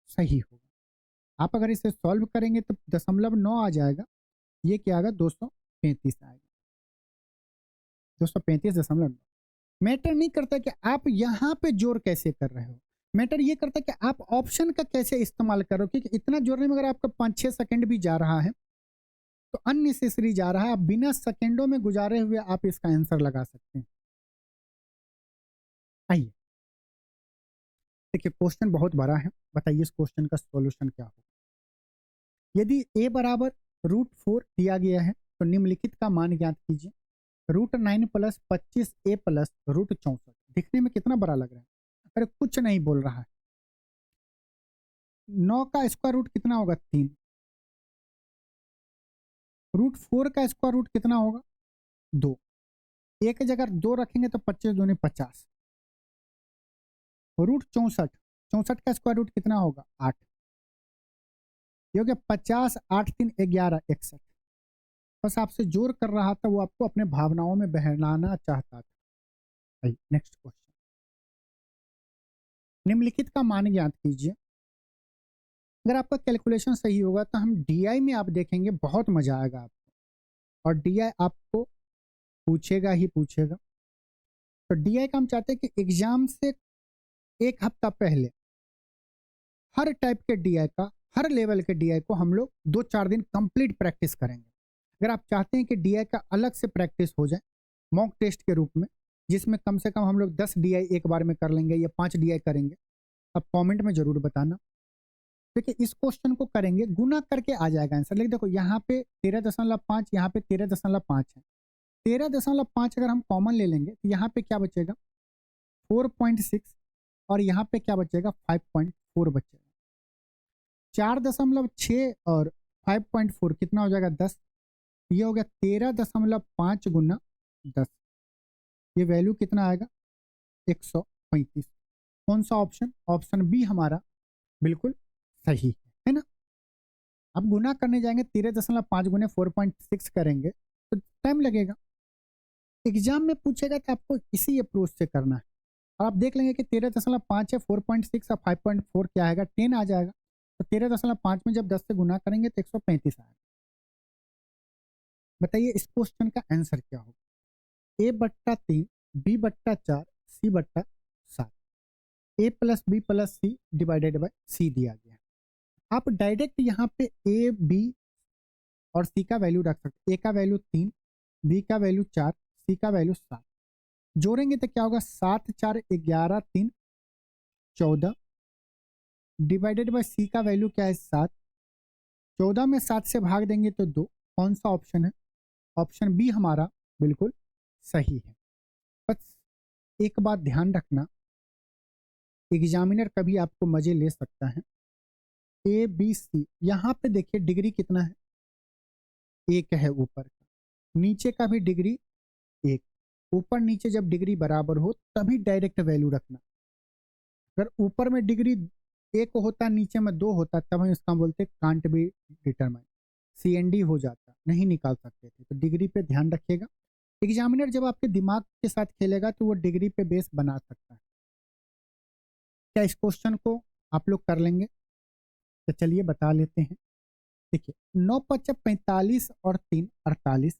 सही होगा। आप अगर इसे सॉल्व करेंगे तो 0.9 आ जाएगा, ये क्या आएगा, 235 आएगा, 235.9। मैटर नहीं करता कि आप यहाँ पे जोड़ कैसे कर रहे हो, मैटर ये करता है कि आप ऑप्शन का कैसे इस्तेमाल करो। क्योंकि इतना जोड़ने में अगर आपका 5-6 सेकंड भी जा रहा है तो अननेसेसरी जा रहा है। आप बिना सेकंडों में गुजारे हुए आप इसका आंसर लगा सकते हैं। आइए देखिए, क्वेश्चन बहुत बड़ा है, बताइए इस क्वेश्चन का सॉल्यूशन क्या होगा। यदि a बराबर √4 दिया गया है तो निम्नलिखित का मान ज्ञात कीजिए। √9 प्लस 25a प्लस √64, दिखने में कितना बड़ा लग रहा है, अरे कुछ नहीं बोल रहा है। 9 का स्क्वायर रूट कितना होगा, 3। √4 का स्क्वायर रूट कितना होगा, 2। एक जगह 2 रखेंगे तो 25 दूनी 50। √64, 64 का स्क्वायर रूट कितना होगा, 8। ये हो गया 50, 8 3 11 61। बस आपसे जोर कर रहा था, वो आपको अपने भावनाओं में बहलाना चाहता था। नेक्स्ट क्वेश्चन, निम्नलिखित का मान ज्ञात कीजिए। अगर आपका कैलकुलेशन सही होगा तो हम डीआई में आप देखेंगे, बहुत मजा आएगा आपको, और डीआई आपको पूछेगा ही पूछेगा। तो डीआई का हम चाहते हैं कि एग्जाम से एक हफ्ता पहले हर टाइप के डीआई का, हर लेवल के डीआई को हम लोग 2-4 दिन कंप्लीट प्रैक्टिस करेंगे। अगर आप चाहते हैं कि डीआई का अलग से प्रैक्टिस हो जाए मॉक टेस्ट के रूप में, जिसमें कम से कम हम लोग 10 डीआई एक बार में कर लेंगे या 5 डीआई करेंगे, आप कमेंट में जरूर बताना। देखिए इस क्वेश्चन को करेंगे, गुना करके आ जाएगा आंसर। लेकिन देखो यहाँ पे 13.5, यहाँ पे 13.5 है। 13.5 अगर हम कॉमन ले लेंगे तो यहाँ पे क्या बचेगा, 4.6, और यहाँ पे क्या बचेगा, 5.4 बचेगा। 4.6 और 5.4 कितना हो जाएगा, 10। ये हो गया 13.5 गुना 10, ये वैल्यू कितना आएगा, 135। कौन सा ऑप्शन, ऑप्शन बी हमारा बिल्कुल सही है ना। अब गुना करने जाएंगे, 13.5 गुने 4.6 करेंगे तो टाइम लगेगा। एग्जाम में पूछेगा तो आपको इसी अप्रोच से करना है। और आप देख लेंगे कि 13.5 है, 4.6 और 5.4 क्या आएगा, 10 आ जाएगा। तो 13.5 में जब 10 से गुना करेंगे तो 135 आएगा। बताइए इस क्वेश्चन का आंसर क्या होगा। a/3, b/4, c/7, a plus B plus C divided by C दिया गया है। आप डायरेक्ट यहाँ पे ए बी और सी का वैल्यू रख सकते। ए का वैल्यू 3, बी का वैल्यू 4, सी का वैल्यू 7। जोड़ेंगे तो क्या होगा, 7 4 11 3 14 डिवाइडेड बाय सी का वैल्यू क्या है, 7। 14 में 7 से भाग देंगे तो 2। कौन सा ऑप्शन है, ऑप्शन बी हमारा बिल्कुल सही है। बस एक बात ध्यान रखना, एग्जामिनर कभी आपको मजे ले सकता है। ए बी सी, यहाँ पे देखिए डिग्री कितना है, एक है ऊपर का, नीचे का भी डिग्री एक। ऊपर नीचे जब डिग्री बराबर हो तभी डायरेक्ट वैल्यू रखना। अगर ऊपर में डिग्री एक होता नीचे में 2 होता तब हम इसका बोलते कांट बी डिटरमाइन, CND हो जाता, नहीं निकाल सकते थे। तो डिग्री पे ध्यान रखिएगा। एग्जामिनर जब आपके दिमाग के साथ खेलेगा तो वो डिग्री पे बेस बना सकता है। क्या इस क्वेश्चन को आप लोग कर लेंगे, तो चलिए बता लेते हैं। देखिए 9 × 45 और 3 48,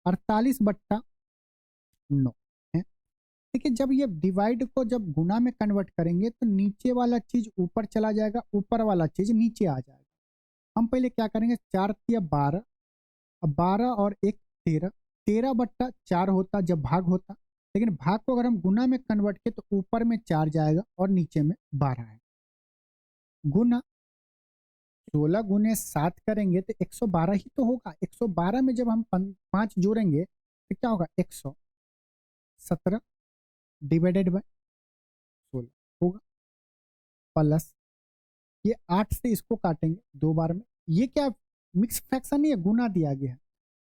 48/9 है। देखिए जब ये डिवाइड को जब गुना में कन्वर्ट करेंगे तो नीचे वाला चीज ऊपर चला जाएगा, ऊपर वाला चीज नीचे आ जाएगा। हम पहले क्या करेंगे, 4 × 12, अब 12 और 1 13, 13/4 होता जब भाग होता। लेकिन भाग को अगर हम गुना में कन्वर्ट किए तो ऊपर में 4 जाएगा और नीचे में 12 है। गुना 16 गुने 7 करेंगे तो 112 ही तो होगा। 112 में जब हम 5 जोड़ेंगे तो क्या होगा, 117 डिवाइडेड बाय 16 होगा, प्लस ये 8 से इसको काटेंगे 2 बार में। ये क्या मिक्स फ्रैक्शन नहीं है, गुना दिया गया है,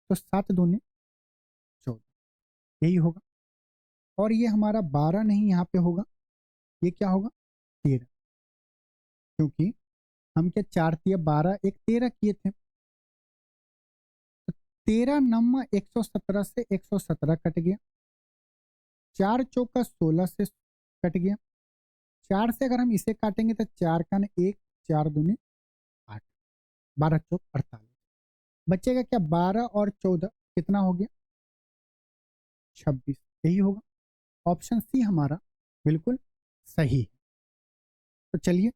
तो 7 दूने 14, यही होगा। और ये हमारा 12 नहीं यहाँ पे होगा, ये क्या होगा, 13, क्योंकि हम क्या 4 तिया 12 एक 13 किए थे। 13 नम्मा 117 से 117 कट गया, 4 चौका 16 से कट गया, 4 से अगर हम इसे काटेंगे तो 4 का 1, 4 दूनी 8, 12 चौक 48। बचेगा क्या 12 और 14 कितना हो गया 26, यही होगा। ऑप्शन सी हमारा बिल्कुल सही है। तो चलिए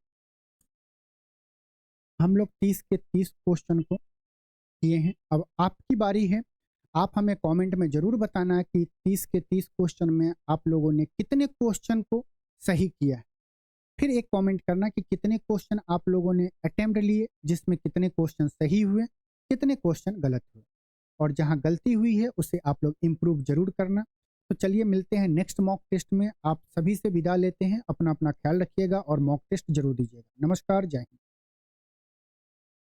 हम लोग 30 के 30 क्वेश्चन को किए हैं। अब आपकी बारी है, आप हमें कमेंट में जरूर बताना कि 30 के 30 क्वेश्चन में आप लोगों ने कितने क्वेश्चन को सही किया है। फिर एक कमेंट करना कि कितने क्वेश्चन आप लोगों ने अटेम्प्ट लिए, जिसमें कितने क्वेश्चन सही हुए, कितने क्वेश्चन गलत हुए, और जहां गलती हुई है उसे आप लोग इम्प्रूव जरूर करना। तो चलिए मिलते हैं नेक्स्ट मॉक टेस्ट में। आप सभी से विदा लेते हैं, अपना अपना ख्याल रखिएगा और मॉक टेस्ट जरूर दीजिएगा। नमस्कार, जय हिंद।